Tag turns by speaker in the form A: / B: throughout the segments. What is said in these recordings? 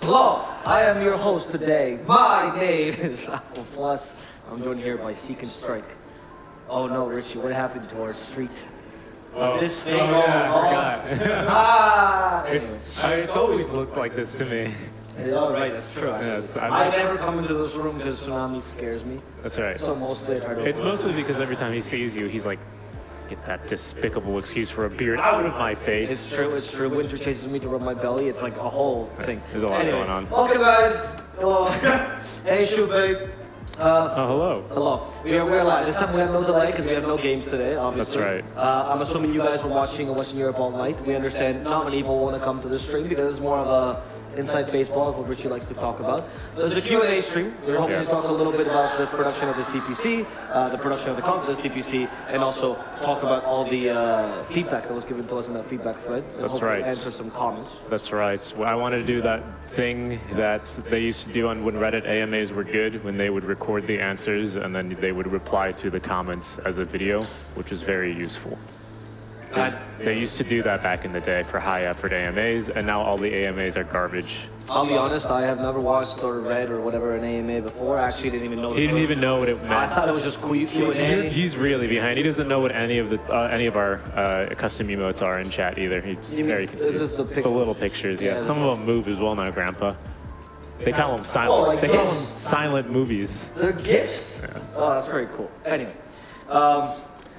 A: Hello, I am your host today. My name is Apple Plus. I'm joined here by Seek and Strike. Oh no, Richie, what happened to our street? Was this thing going
B: I forgot. It's always looked like this to me.
A: Oh, right, that's true.
B: Yes,
A: I never come into this room because tsunami scares me.
B: That's right.
A: So mostly I try to
B: It's mostly because every time he sees you, he's like, get that despicable excuse for a beard out of my face.
A: It's true, it's true. Winter chases me to rub my belly. It's like a whole thing.
B: There's a lot going on.
A: Welcome, guys. Hello. Hey, Shubey.
B: Hello.
A: Hello. We're live. This time we have no delay because we have no games today, obviously.
B: That's right.
A: I'm assuming you guys were watching in Western Europe all night. We understand not many people want to come to this stream because it's more of a inside baseball, is what Richie likes to talk about. There's a Q&A stream. We're hoping to talk a little bit about the production of this DPC, the production of the content of this DPC, and also talk about all the feedback that was given to us in that feedback thread. And
B: That's right.
A: Answer some comments.
B: That's right. Well, I wanted to do that thing that they used to do on when Reddit AMAs were good, when they would record the answers and then they would reply to the comments as a video, which was very useful. They used to do that back in the day for high effort AMAs, and now all the AMAs are garbage.
A: I'll be honest, I have never watched or read or whatever an AMA before. I actually didn't even know.
B: He didn't even know what it meant.
A: I thought it was just Q&A.
B: He's really behind. He doesn't know what any of our custom emotes are in chat either. He's very confused. The little pictures, yeah. Some of them move as well now, Grandpa. They call them silent.
A: Oh, like
B: they call them silent movies.
A: They're gifts. Yeah. Oh, that's very cool. Anyway.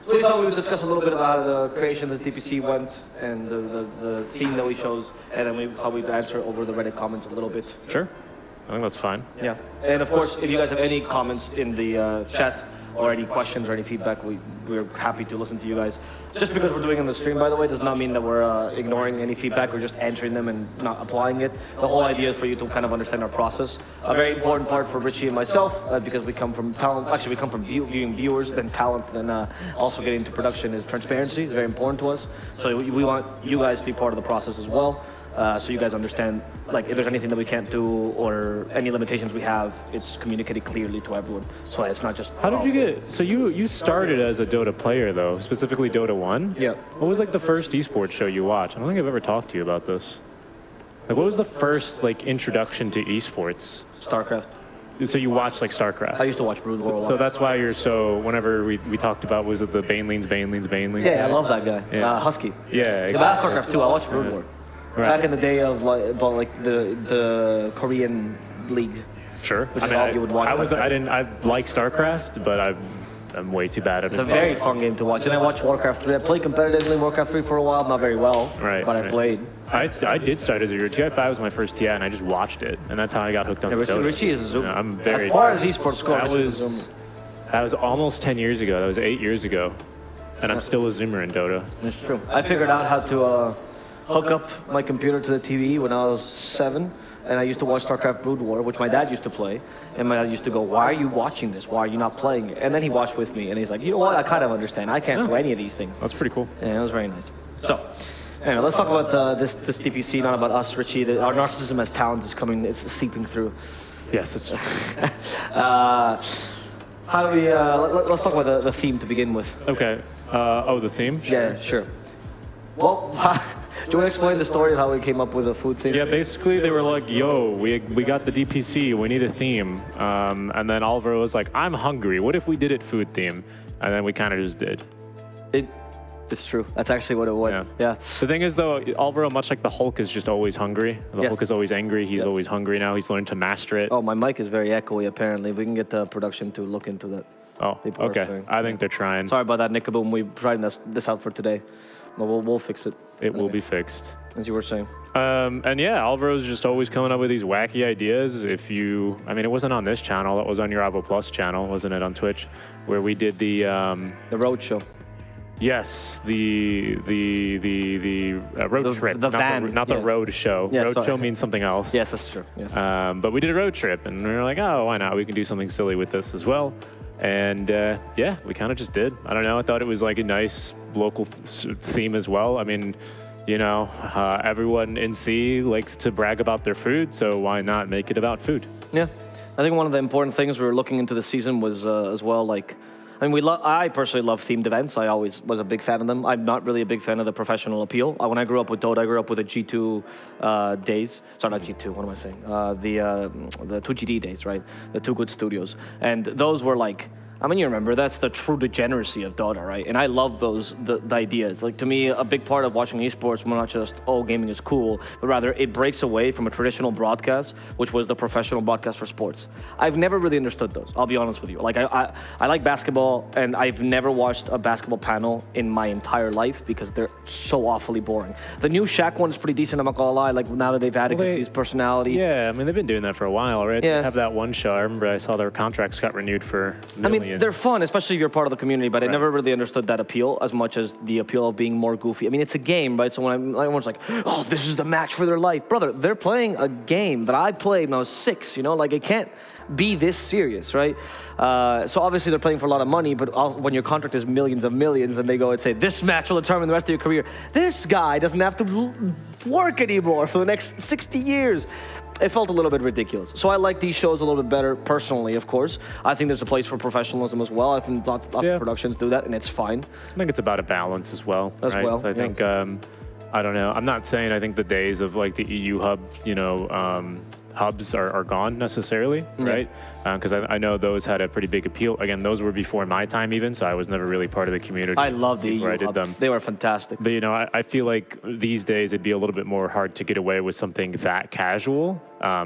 A: So we thought we would discuss a little bit about how the creation of this DPC went and the theme that we chose, and then we thought we'd answer over the Reddit comments a little bit.
B: Sure. I think that's fine.
A: Yeah. And of course, if you guys have any comments in the chat or any questions or any feedback, we're happy to listen to you guys. Just because we're doing it on the stream, by the way, does not mean that we're ignoring any feedback. We're just answering them and not applying it. The whole idea is for you to kind of understand our process. A very important part for Richie and myself, because we come from talent. Actually, we come from viewing viewers, then talent, then also getting into production is transparency. It's very important to us. So we want you guys to be part of the process as well. So you guys understand, like, if there's anything that we can't do or any limitations we have, it's communicated clearly to everyone. So it's not just.
B: How did you get? So you started as a Dota player though, specifically Dota 1.
A: Yeah.
B: What was like the first esports show you watched? I don't think I've ever talked to you about this. Like, what was the first like introduction to esports?
A: StarCraft.
B: So you watched like StarCraft.
A: I used to watch Brood War.
B: So that's why you're so. Whenever we talked about, was it the Banelings?
A: Yeah, I love that guy.
B: Yeah.
A: Husky.
B: Yeah.
A: The last StarCraft too. I watched Brood War.
B: Right.
A: Back in the day of like the Korean League.
B: Sure.
A: Which is all you would watch.
B: I like StarCraft, but I'm way too bad at it.
A: It's a very fun game to watch. And I watched Warcraft 3. I played competitively Warcraft 3 for a while, not very well.
B: Right.
A: But I played.
B: I did start as a Zero. TI5 was my first TI, and I just watched it, and that's how I got hooked on Dota.
A: Richie is a Zoom.
B: I'm very.
A: As far as esports goes,
B: that was almost 10 years ago. That was 8 years ago, and I'm still a Zoomer in Dota.
A: That's true. I figured out how to hook up my computer to the TV when I was 7, and I used to watch StarCraft Brood War, which my dad used to play, and my dad used to go, "Why are you watching this? Why are you not playing it?" And then he watched with me, and he's like, "You know what? I kind of understand. I can't do any of these things."
B: That's pretty cool.
A: Yeah, it was very nice. So, anyway, let's talk about this DPC, not about us, Richie. Our narcissism as talent is seeping through.
B: Yes, it's.
A: How do we? Let's talk about the theme to begin with.
B: Okay. The theme?
A: Yeah, sure. Well. Do you want to explain the story of how we came up with a food theme?
B: Yeah, basically they were like, yo, we got the DPC, we need a theme. And then Oliver was like, I'm hungry, what if we did it food theme? And then we kind of just did.
A: It's true. That's actually what it was. Yeah.
B: The thing is though, Alvaro, much like the Hulk, is just always hungry. The Hulk is always angry, he's always hungry now, he's learned to master it.
A: Oh, my mic is very echoey apparently. We can get the production to look into that.
B: Oh, okay. I think they're trying.
A: Sorry about that, Nickaboom. We're trying this out for today. But we'll fix it.
B: It will be fixed.
A: As you were saying.
B: And yeah, Alvaro's just always coming up with these wacky ideas. I mean, it wasn't on this channel. It was on your Avo Plus channel, wasn't it, on Twitch, where we did the
A: road show.
B: Yes, the road trip.
A: The van.
B: Not the road show.
A: Yeah,
B: road show means something else.
A: Yes, that's true. Yes.
B: But we did a road trip, and we were like, oh, why not? We can do something silly with this as well. And yeah, we kind of just did. I don't know. I thought it was like a nice local theme as well. I mean, you know, everyone in C likes to brag about their food, so why not make it about food?
A: Yeah. I think one of the important things we were looking into this season was as well, like, I mean, I personally love themed events. I always was a big fan of them. I'm not really a big fan of the professional appeal. When I grew up with Dota, I grew up with the G2 days. Sorry, not G2. What am I saying? The 2GD days, right? The Two Good Studios, and those were like. I mean, you remember, that's the true degeneracy of Dota, right? And I love the ideas. Like, to me, a big part of watching esports was not just, oh, gaming is cool, but rather it breaks away from a traditional broadcast, which was the professional broadcast for sports. I've never really understood those, I'll be honest with you. Like, I like basketball, and I've never watched a basketball panel in my entire life because they're so awfully boring. The new Shaq one is pretty decent, I'm not gonna lie, like, now that they've added his personality.
B: Yeah, I mean, they've been doing that for a while, right?
A: Yeah.
B: They have that one show. I remember I saw their contracts got renewed for millions.
A: I mean, they're fun, especially if you're part of the community, but I never really understood that appeal as much as the appeal of being more goofy. I mean, it's a game, right? So when everyone's like, oh, this is the match for their life. Brother, they're playing a game that I played when I was 6, you know? Like, it can't be this serious, right? So obviously they're playing for a lot of money, but when your contract is millions of millions and they go and say, this match will determine the rest of your career, this guy doesn't have to work anymore for the next 60 years. It felt a little bit ridiculous. So I like these shows a little bit better personally, of course. I think there's a place for professionalism as well. I think lots of productions do that, and it's fine.
B: I think it's about a balance as well.
A: So
B: I think, I don't know. I'm not saying I think the days of like the EU hub, hubs are gone necessarily, right? Because I know those had a pretty big appeal. Again, those were before my time even, so I was never really part of the community.
A: I love the EU
B: I did
A: hubs.
B: them.
A: They were fantastic.
B: But I feel like these days it'd be a little bit more hard to get away with something that casual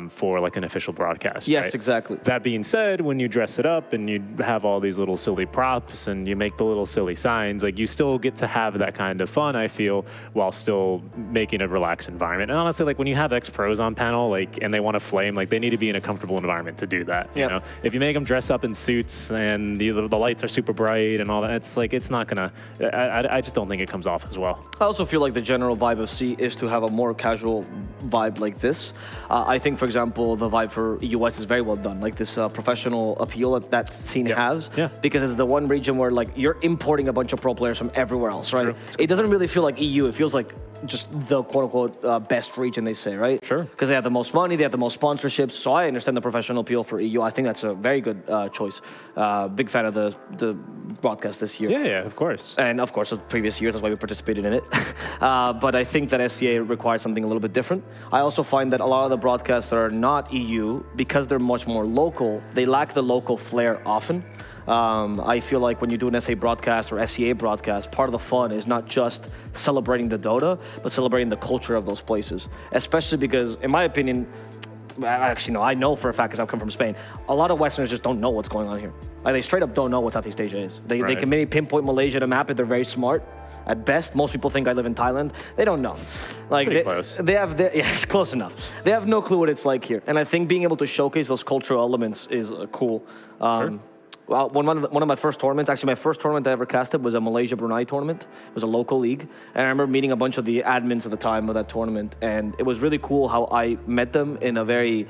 B: for like an official broadcast.
A: Yes,
B: right?
A: exactly.
B: That being said, when you dress it up and you have all these little silly props and you make the little silly signs, like you still get to have that kind of fun, I feel, while still making a relaxed environment. And honestly, like when you have ex-pros on panel, like, and they want to flame, like they need to be in a comfortable environment to do that. You know, if you make them dress up in suits and the lights are super bright and all that, it's like, it's not gonna, I just don't think it comes off as well. I
A: also feel like the general vibe of SEA is to have a more casual vibe like this. I think, for example, the vibe for US is very well done. Like this professional appeal that scene has, because it's the one region where like you're importing a bunch of pro players from everywhere else, right? It doesn't really feel like EU. It feels like just the quote-unquote best region, they say, right? Sure. Because they have the most money, they have the most sponsorships, so I understand the professional appeal for EU. I think that's a very good choice. Big fan of the broadcast this year.
B: Yeah, of course.
A: And of course, the previous years, that's why we participated in it. But I think that SEA requires something a little bit different. I also find that a lot of the broadcasts that are not EU, because they're much more local, they lack the local flair often. I feel like when you do an SA broadcast or SEA broadcast, part of the fun is not just celebrating the Dota, but celebrating the culture of those places. Especially because, in my opinion, actually no, I know for a fact because I've come from Spain, a lot of Westerners just don't know what's going on here. Like, they straight up don't know what Southeast Asia is. They can maybe pinpoint Malaysia to map it, they're very smart. At best, most people think I live in Thailand. They don't know. Like it's close enough. They have no clue what it's like here. And I think being able to showcase those cultural elements is cool. Well, one of my first tournaments, actually my first tournament I ever casted was a Malaysia-Brunei tournament. It was a local league. And I remember meeting a bunch of the admins at the time of that tournament. And it was really cool how I met them in a very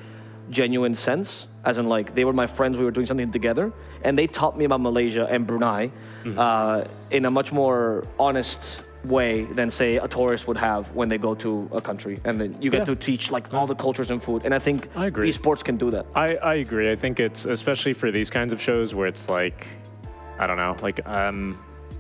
A: genuine sense. As in, like, they were my friends, we were doing something together. And they taught me about Malaysia and Brunei in a much more honest way than, say, a tourist would have when they go to a country. And then you get to teach like all the cultures and food. And I think esports can do that.
B: I agree. I think it's, especially for these kinds of shows where it's like, I don't know, like,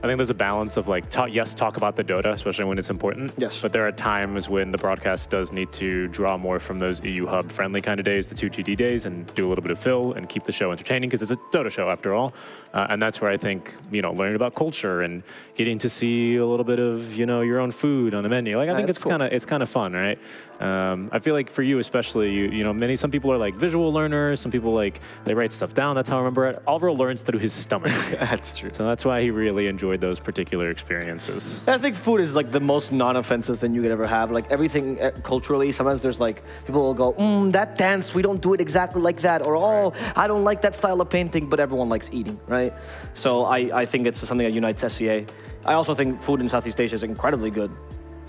B: I think there's a balance of like, talk about the Dota, especially when it's important. Yes. But there are times when the broadcast does need to draw more from those EU hub friendly kind of days, the 2GD days, and do a little bit of fill and keep the show entertaining because it's a Dota show after all. And that's where I think, learning about culture and getting to see a little bit of, your own food on the menu. Like, I think it's kind of fun, right? I feel like for you especially, some people are like visual learners, some people like, they write stuff down. That's how I remember it. Alvaro learns through his stomach.
A: That's true.
B: So that's why he really enjoyed those particular experiences.
A: I think food is like the most non-offensive thing you could ever have. Like everything culturally, sometimes there's like, people will go, that dance, we don't do it exactly like that. Or, I don't like that style of painting, but everyone likes eating, right? So I think it's something that unites SEA. I also think food in Southeast Asia is incredibly good.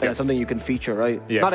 A: And it's something you can feature, right?
B: Yeah.
A: Not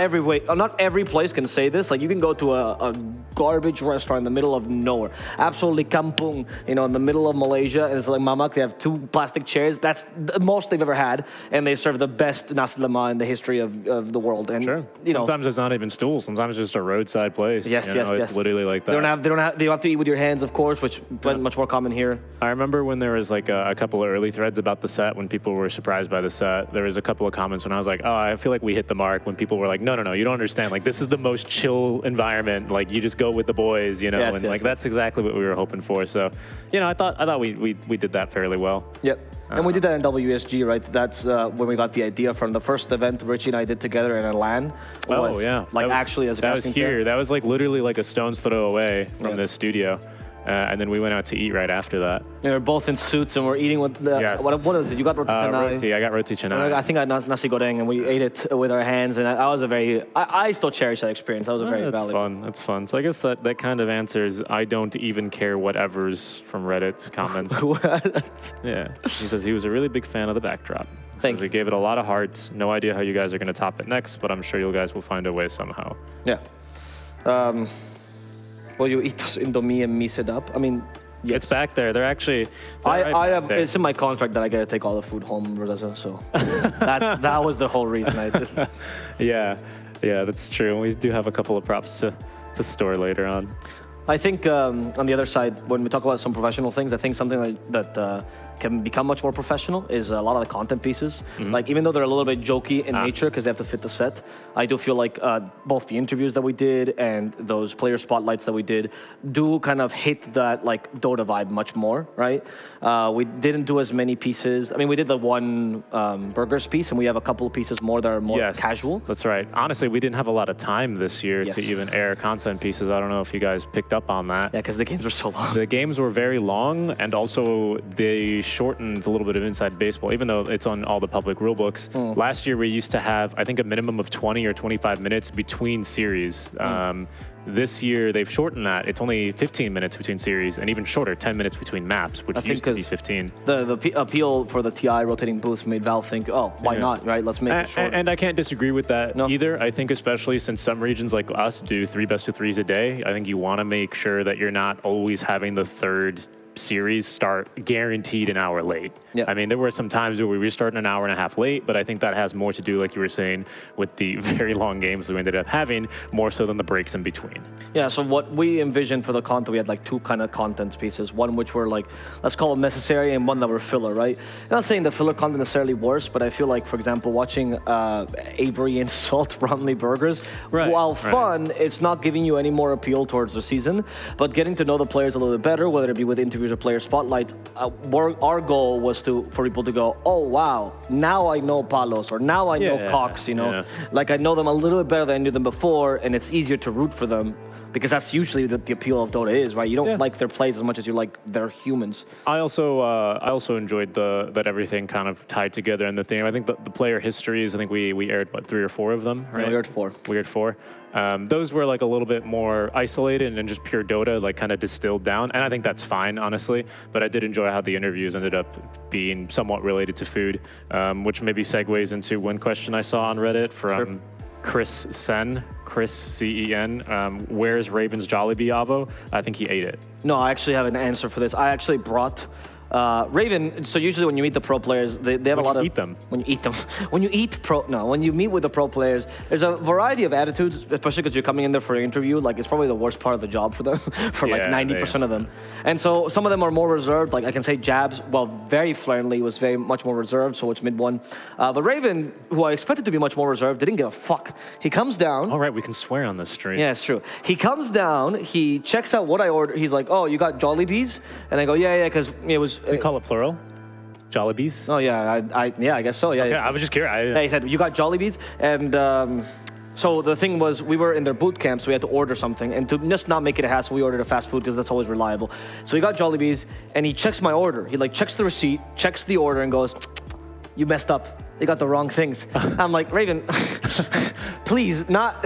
A: every place can say this. Like you can go to a garbage restaurant in the middle of nowhere, absolutely kampung, in the middle of Malaysia, and it's like mamak. They have 2 plastic chairs. That's the most they've ever had, and they serve the best nasi lemak in the history of the world. And
B: Sure. Sometimes it's not even stools. Sometimes it's just a roadside place.
A: Yes, yes.
B: It's literally like that.
A: They have to eat with your hands, of course, which is much more common here.
B: I remember when there was like a couple of early threads about the set when people were surprised by the set. There was a couple of comments when I was like, oh, I feel like we hit the mark. When people were like, no, you don't understand. Like this is the most chill environment. Like you just go with the boys, that's exactly what we were hoping for. So, I thought we did that fairly well.
A: Yep. And we did that in WSG, right? That's when we got the idea from the first event Richie and I did together in Atlanta.
B: Oh, yeah.
A: Actually, as a
B: that was here. That was like literally like a stone's throw away from this studio. And then we went out to eat right after that.
A: We were both in suits and we're eating with the,
B: yes.
A: what is it? You got roti canai.
B: Roti. I got roti canai.
A: I think I had nasi goreng, and we ate it with our hands. And I still cherish that experience. That was a very valuable.
B: That's fun. So I guess that kind of answers. I don't even care whatever's from Reddit comments. Yeah. He says he was a really big fan of the backdrop.
A: Thank you.
B: He gave it a lot of hearts. No idea how you guys are going to top it next, but I'm sure you guys will find a way somehow.
A: Yeah. Will you eat those Indomie and mix it up? I mean, yes.
B: It's back there. They're actually.
A: I have. It's in my contract that I got to take all the food home, Reza. So that was the whole reason I did this.
B: Yeah, that's true. We do have a couple of props to store later on.
A: I think on the other side, when we talk about some professional things, I think something that can become much more professional is a lot of the content pieces.
B: Mm-hmm.
A: Like even though they're a little bit jokey in nature because they have to fit the set, I do feel like both the interviews that we did and those player spotlights that we did do kind of hit that like Dota vibe much more, right? We didn't do as many pieces. I mean, we did the one burgers piece, and we have a couple of pieces more that are more casual.
B: That's right. Honestly, we didn't have a lot of time this year to even air content pieces. I don't know if you guys picked up on that.
A: Yeah, because the games were so long.
B: The games were very long, and also they shortened a little bit of inside baseball, even though it's on all the public rule books. Last year, we used to have, I think, a minimum of 20 or 25 minutes between series. This year, they've shortened that. It's only 15 minutes between series, and even shorter, 10 minutes between maps, which used to be 15.
A: The appeal for the TI rotating booths made Valve think, oh, why not, right? Let's make it shorter.
B: And I can't disagree with that either. I think especially since some regions like us do 3 best-of-3s a day, I think you want to make sure that you're not always having the third series start guaranteed an hour late. I mean, there were some times where we were starting an hour and a half late, but I think that has more to do, like you were saying, with the very long games we ended up having, more so than the breaks in between. Yeah,
A: so what we envisioned for the content, we had like 2 kind of content pieces. One which were like, let's call them necessary, and one that were filler, right? I'm not saying the filler content necessarily worse, but I feel like, for example, watching Avery insult Bromley Burgers, while fun, it's not giving you any more appeal towards the season, but getting to know the players a little bit better, whether it be with interviews or player spotlights, our goal was for people to go, oh wow, now I know Palos, or now I know Cox, like I know them a little bit better than I knew them before, and it's easier to root for them because that's usually the appeal of Dota is, right? You don't like their plays as much as you like their humans.
B: I also enjoyed that everything kind of tied together in the theme. I think the player histories, I think we aired 3 or 4 of them, right?
A: Yeah, we aired 4.
B: We aired 4. Those were like a little bit more isolated and just pure Dota, like kind of distilled down. And I think that's fine, honestly. But I did enjoy how the interviews ended up being somewhat related to food, which maybe segues into one question I saw on Reddit from Chris Cen, where's Raven's Jollibee Avo? I think he ate it.
A: No, I actually have an answer for this. I actually brought Raven, so usually when you meet the pro players, they have a lot of... When you meet with the pro players, there's a variety of attitudes, especially because you're coming in there for an interview. Like, it's probably the worst part of the job for them, for like 90% of them. And so some of them are more reserved. Like, I can say Jabs, very friendly, was very much more reserved, so it's mid-1. The Raven, who I expected to be much more reserved, didn't give a fuck. He comes down...
B: All right, we can swear on this stream.
A: Yeah, it's true. He comes down, he checks out what I ordered. He's like, oh, you got Jollibees? And I go, yeah, because it was...
B: We call it plural? Jollibees?
A: Oh, yeah, I guess so, yeah.
B: Okay, I was just curious.
A: Yeah, he said, you got Jollibees? And so the thing was, we were in their boot camp, so we had to order something. And to just not make it a hassle, we ordered a fast food because that's always reliable. So he got Jollibees, and he checks my order. He like checks the receipt, checks the order, and goes, you messed up. they got the wrong things. I'm like, Raven, please, not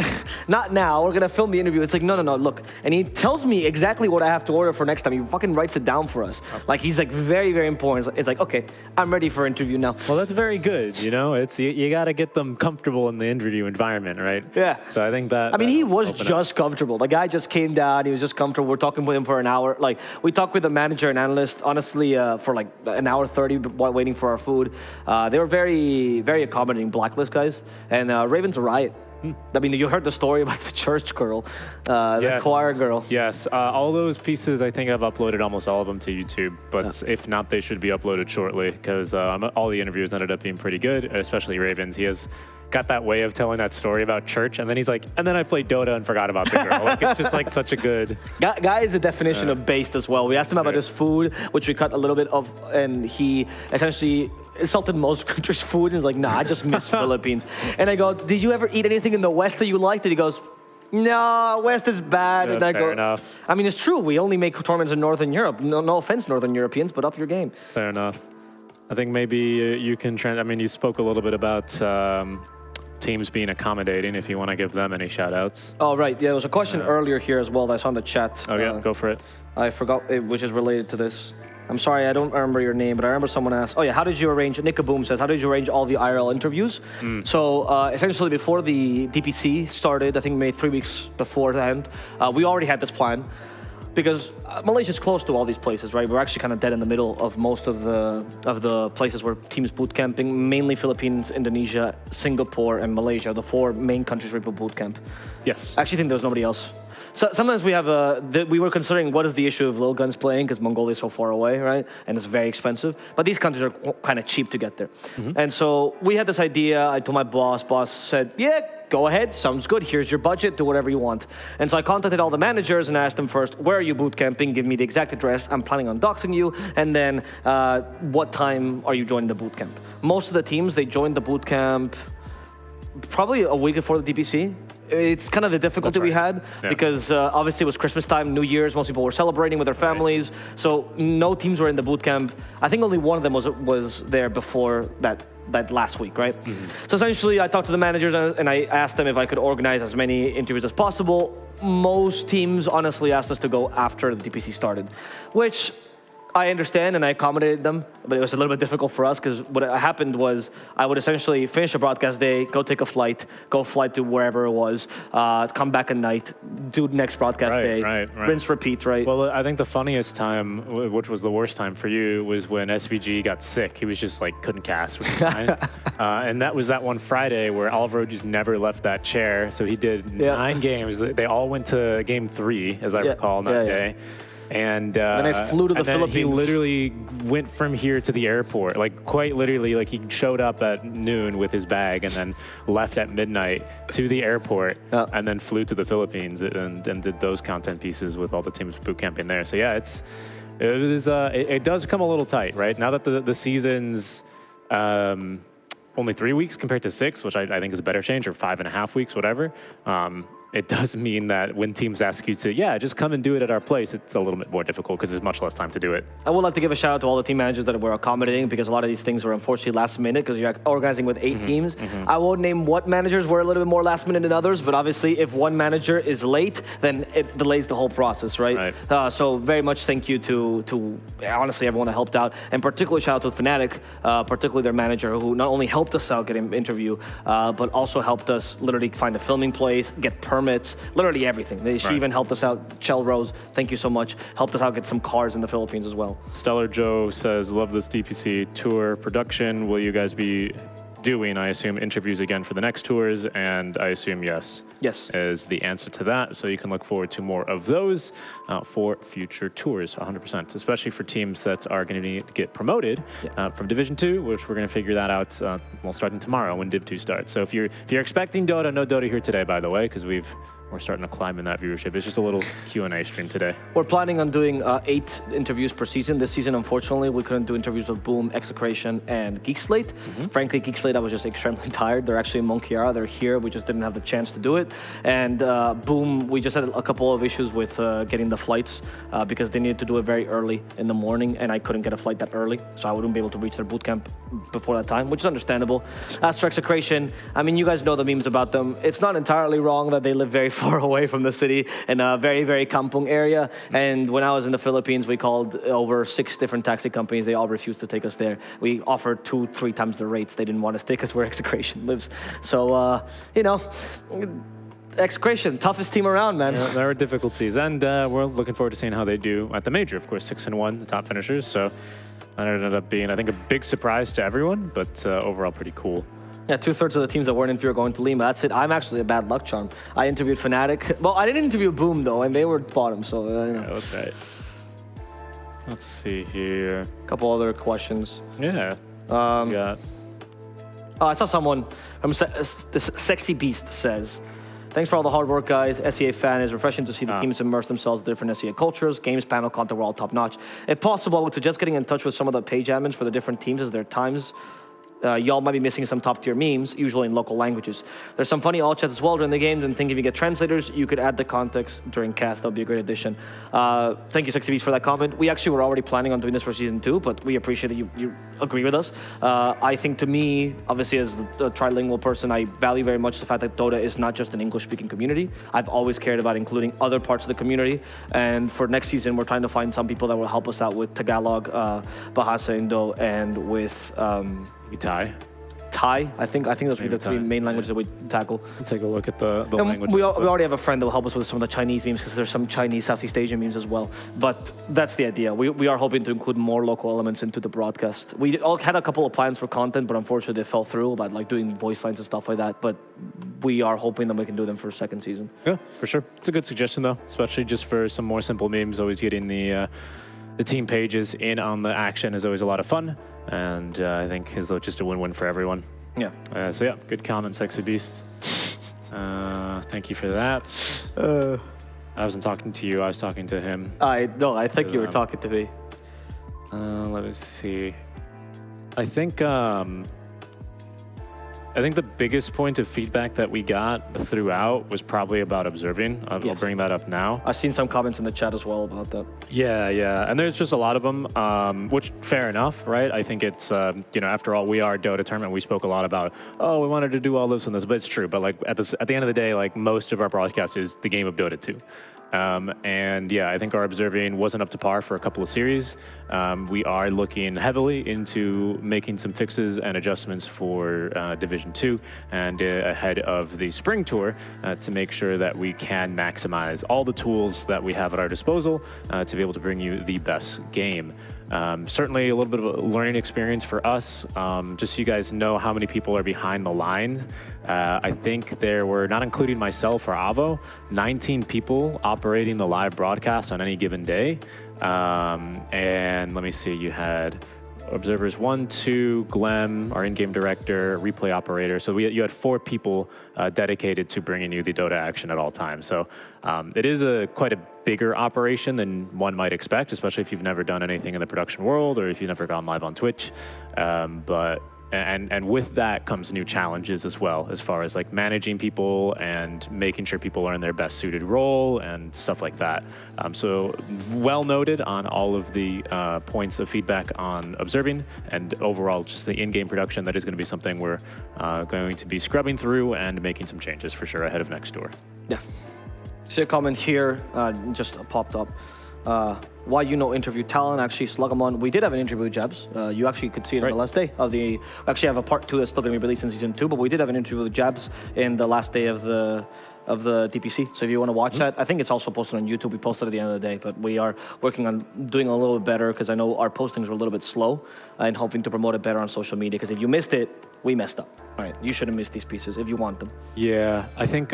A: now. We're gonna film the interview. It's like, no, look. And he tells me exactly what I have to order for next time. He fucking writes it down for us. Like, he's like very, very important. It's like, okay, I'm ready for interview now.
B: Well, that's very good. You know, it's you got to get them comfortable in the interview environment, right?
A: Yeah.
B: So I think that.
A: I mean, he was just comfortable. The guy just came down. He was just comfortable. We're talking with him for an hour. Like, we talked with the manager and analyst, honestly, for like an hour 30 while waiting for our food. They were very, very accommodating Blacklist guys. And Raven's a riot. I mean, you heard the story about the church girl, the choir girl.
B: Yes, all those pieces, I think I've uploaded almost all of them to YouTube, but if not, they should be uploaded shortly, because all the interviews ended up being pretty good, especially Raven's. He has got that way of telling that story about church, and then he's like, and then I played Dota and forgot about the girl. Like, it's just like such a good...
A: Guy is the definition of based as well. We asked him about his food, which we cut a little bit of, and he essentially insulted most countries' food, and he's like, nah, I just miss Philippines. And I go, did you ever eat anything in the West that you liked? And he goes, no, West is bad.
B: Yeah,
A: and I go,
B: fair enough.
A: I mean, it's true. We only make tournaments in Northern Europe. No offense, Northern Europeans, but up your game.
B: Fair enough. I think maybe you can I mean, you spoke a little bit about teams being accommodating, if you want to give them any shout outs.
A: Oh, right. Yeah, there was a question earlier here as well that's on the chat.
B: Oh, yeah, go for it.
A: I forgot, which is related to this. I'm sorry, I don't remember your name, but I remember someone asked, oh yeah, how did you arrange, Nick Kaboom says, how did you arrange all the IRL interviews? So essentially before the DPC started, I think maybe 3 weeks beforehand, we already had this plan. Because Malaysia's close to all these places, right? We're actually kind of dead in the middle of most of the places where teams boot camping, mainly Philippines, Indonesia, Singapore, and Malaysia, the 4 main countries where people boot camp.
B: Yes.
A: I actually think there's nobody else. So sometimes we have we were considering what is the issue of Lil Guns playing, because Mongolia is so far away, right? And it's very expensive. But these countries are kind of cheap to get there. And so we had this idea. I told my boss. Boss said, yeah, go ahead, sounds good. Here's your budget, do whatever you want. And so I contacted all the managers and asked them first, where are you boot camping? Give me the exact address. I'm planning on doxing you. And then what time are you joining the boot camp? Most of the teams, they joined the boot camp probably a week before the DPC. It's kind of the difficulty we had because obviously it was Christmas time, New Year's. Most people were celebrating with their families. So no teams were in the boot camp. I think only one of them was there before that last week, right? So essentially I talked to the managers and I asked them if I could organize as many interviews as possible. Most teams honestly asked us to go after the DPC started, which I understand and I accommodated them, but it was a little bit difficult for us because what happened was I would essentially finish a broadcast day, go take a flight, go fly to wherever it was, come back at night, do the next broadcast day, rinse, repeat, right?
B: Well, I think the funniest time, which was the worst time for you, was when SVG got sick. He was just like, couldn't cast, which is fine. And that was that one Friday where Alvaro just never left that chair. So he did 9 games. They all went to game 3, as I recall, that day. And
A: then I flew to the Philippines.
B: He literally went from here to the airport, like quite literally, like he showed up at noon with his bag and then left at midnight to the airport and then flew to the Philippines and did those content pieces with all the teams boot camping there. So yeah, it does come a little tight, right? Now that the season's only 3 weeks compared to 6, which I think is a better change, or 5.5 weeks, whatever. It does mean that when teams ask you to, just come and do it at our place, it's a little bit more difficult because there's much less time to do it.
A: I would like to give a shout out to all the team managers that were accommodating because a lot of these things were unfortunately last minute because you're organizing with 8 teams. I won't name what managers were a little bit more last minute than others, but obviously if one manager is late, then it delays the whole process, right? So very much thank you to honestly everyone that helped out, and particularly shout out to Fnatic, particularly their manager who not only helped us out getting an interview, but also helped us literally find a filming place, get permits, literally everything. She even helped us out. Chell Rose, thank you so much. Helped us out get some cars in the Philippines as well.
B: Stellar Joe says, love this DPC tour production. Will you guys be doing, I assume, interviews again for the next tours? And I assume yes.
A: Yes.
B: Is the answer to that. So you can look forward to more of those for future tours, 100%, especially for teams that are going to get promoted from Division 2, which we're going to figure that out starting tomorrow when Div 2 starts. So if you're expecting Dota, no Dota here today, by the way, because we've we're starting to climb in that viewership. It's just a little Q&A stream today.
A: We're planning on doing 8 interviews per season. This season, unfortunately, we couldn't do interviews with Boom, Execration, and Geek Slate. Frankly, Geek Slate, I was just extremely tired. They're actually in Monkiara. They're here. We just didn't have the chance to do it. And Boom, we just had a couple of issues with getting the flights because they needed to do it very early in the morning, and I couldn't get a flight that early, so I wouldn't be able to reach their boot camp before that time, which is understandable. As for Execration, I mean, you guys know the memes about them. It's not entirely wrong that they live very far away from the city in a very, very kampung area. And when I was in the Philippines, we called over 6 different taxi companies. They all refused to take us there. We offered 2-3 times the rates. They didn't want to take us where Execration lives. So, you know, Execration, toughest team around, man.
B: Yeah, there are difficulties, and we're looking forward to seeing how they do at the major. Of course, 6-1, the top finishers. So that ended up being, I think, a big surprise to everyone, but overall pretty cool.
A: Yeah, 2/3 of the teams that weren't in View are going to Lima. That's it. I'm actually a bad luck charm. I interviewed Fnatic. Well, I didn't interview Boom, though, and they were bottom, so, you know.
B: Yeah, that's right. Let's see here.
A: A couple other questions.
B: Yeah.
A: Oh, I saw someone from this Sexy Beast says, thanks for all the hard work, guys. SEA fan, is refreshing to see the teams immerse themselves in different SEA cultures. Games, panel, content were all top notch. If possible, I would suggest getting in touch with some of the page admins for the different teams as their times. Y'all might be missing some top-tier memes, usually in local languages. There's some funny all chats as well during the games, and think if you get translators, you could add the context during cast. That would be a great addition. Thank you, 60Bs, for that comment. We actually were already planning on doing this for Season 2, but we appreciate that you agree with us. I think to me, obviously as a trilingual person, I value very much the fact that Dota is not just an English-speaking community. I've always cared about including other parts of the community, and for next season, we're trying to find some people that will help us out with Tagalog, Bahasa Indo, and with... Thai. I think those would be the 3 main languages that we tackle.
B: Let's take a look at the languages.
A: We already have a friend that will help us with some of the Chinese memes because there's some Chinese Southeast Asian memes as well. But that's the idea. We are hoping to include more local elements into the broadcast. We all had a couple of plans for content, but unfortunately they fell through about like doing voice lines and stuff like that. But we are hoping that we can do them for a second season.
B: Yeah, for sure. It's a good suggestion though, especially just for some more simple memes. Always getting the team pages in on the action is always a lot of fun, and I think is just a win-win for everyone.
A: Yeah.
B: So yeah, good comment, Sexy Beast. Thank you for that. I wasn't talking to you, I was talking to him.
A: I think you were talking to me.
B: Let me see. I think the biggest point of feedback that we got throughout was probably about observing. I'll bring that up now.
A: I've seen some comments in the chat as well about that.
B: Yeah. And there's just a lot of them, which fair enough, right? I think it's, after all, we are Dota tournament. We spoke a lot about, we wanted to do all this and this, but it's true. But like at the end of the day, like most of our broadcast is the game of Dota 2. And yeah, I think our observing wasn't up to par for a couple of series. We are looking heavily into making some fixes and adjustments for Division 2 and ahead of the spring tour to make sure that we can maximize all the tools that we have at our disposal to be able to bring you the best game. Certainly a little bit of a learning experience for us, just so you guys know how many people are behind the lines. I think there were, not including myself or Avo, 19 people operating the live broadcast on any given day. And let me see, you had observers 1, 2, Glem, our in-game director, replay operator. So you had 4 people dedicated to bringing you the Dota action at all times. So it is quite a bigger operation than one might expect, especially if you've never done anything in the production world or if you've never gone live on Twitch. And with that comes new challenges as well, as far as like managing people and making sure people are in their best suited role and stuff like that. So well noted on all of the points of feedback on observing and overall just the in-game production. That is going to be something we're going to be scrubbing through and making some changes for sure ahead of next door.
A: Yeah. See a comment here just popped up. Why interview talent? Actually, Slugamon, we did have an interview with Jabs. You actually could see it on the last day of the. We actually have a part 2 that's still going to be released in Season 2, but we did have an interview with Jabs in the last day of the DPC. So if you want to watch that, I think it's also posted on YouTube. We posted at the end of the day, but we are working on doing a little bit better because I know our postings were a little bit slow and hoping to promote it better on social media. Because if you missed it, we messed up. All right, you shouldn't miss these pieces if you want them.
B: Yeah, I think.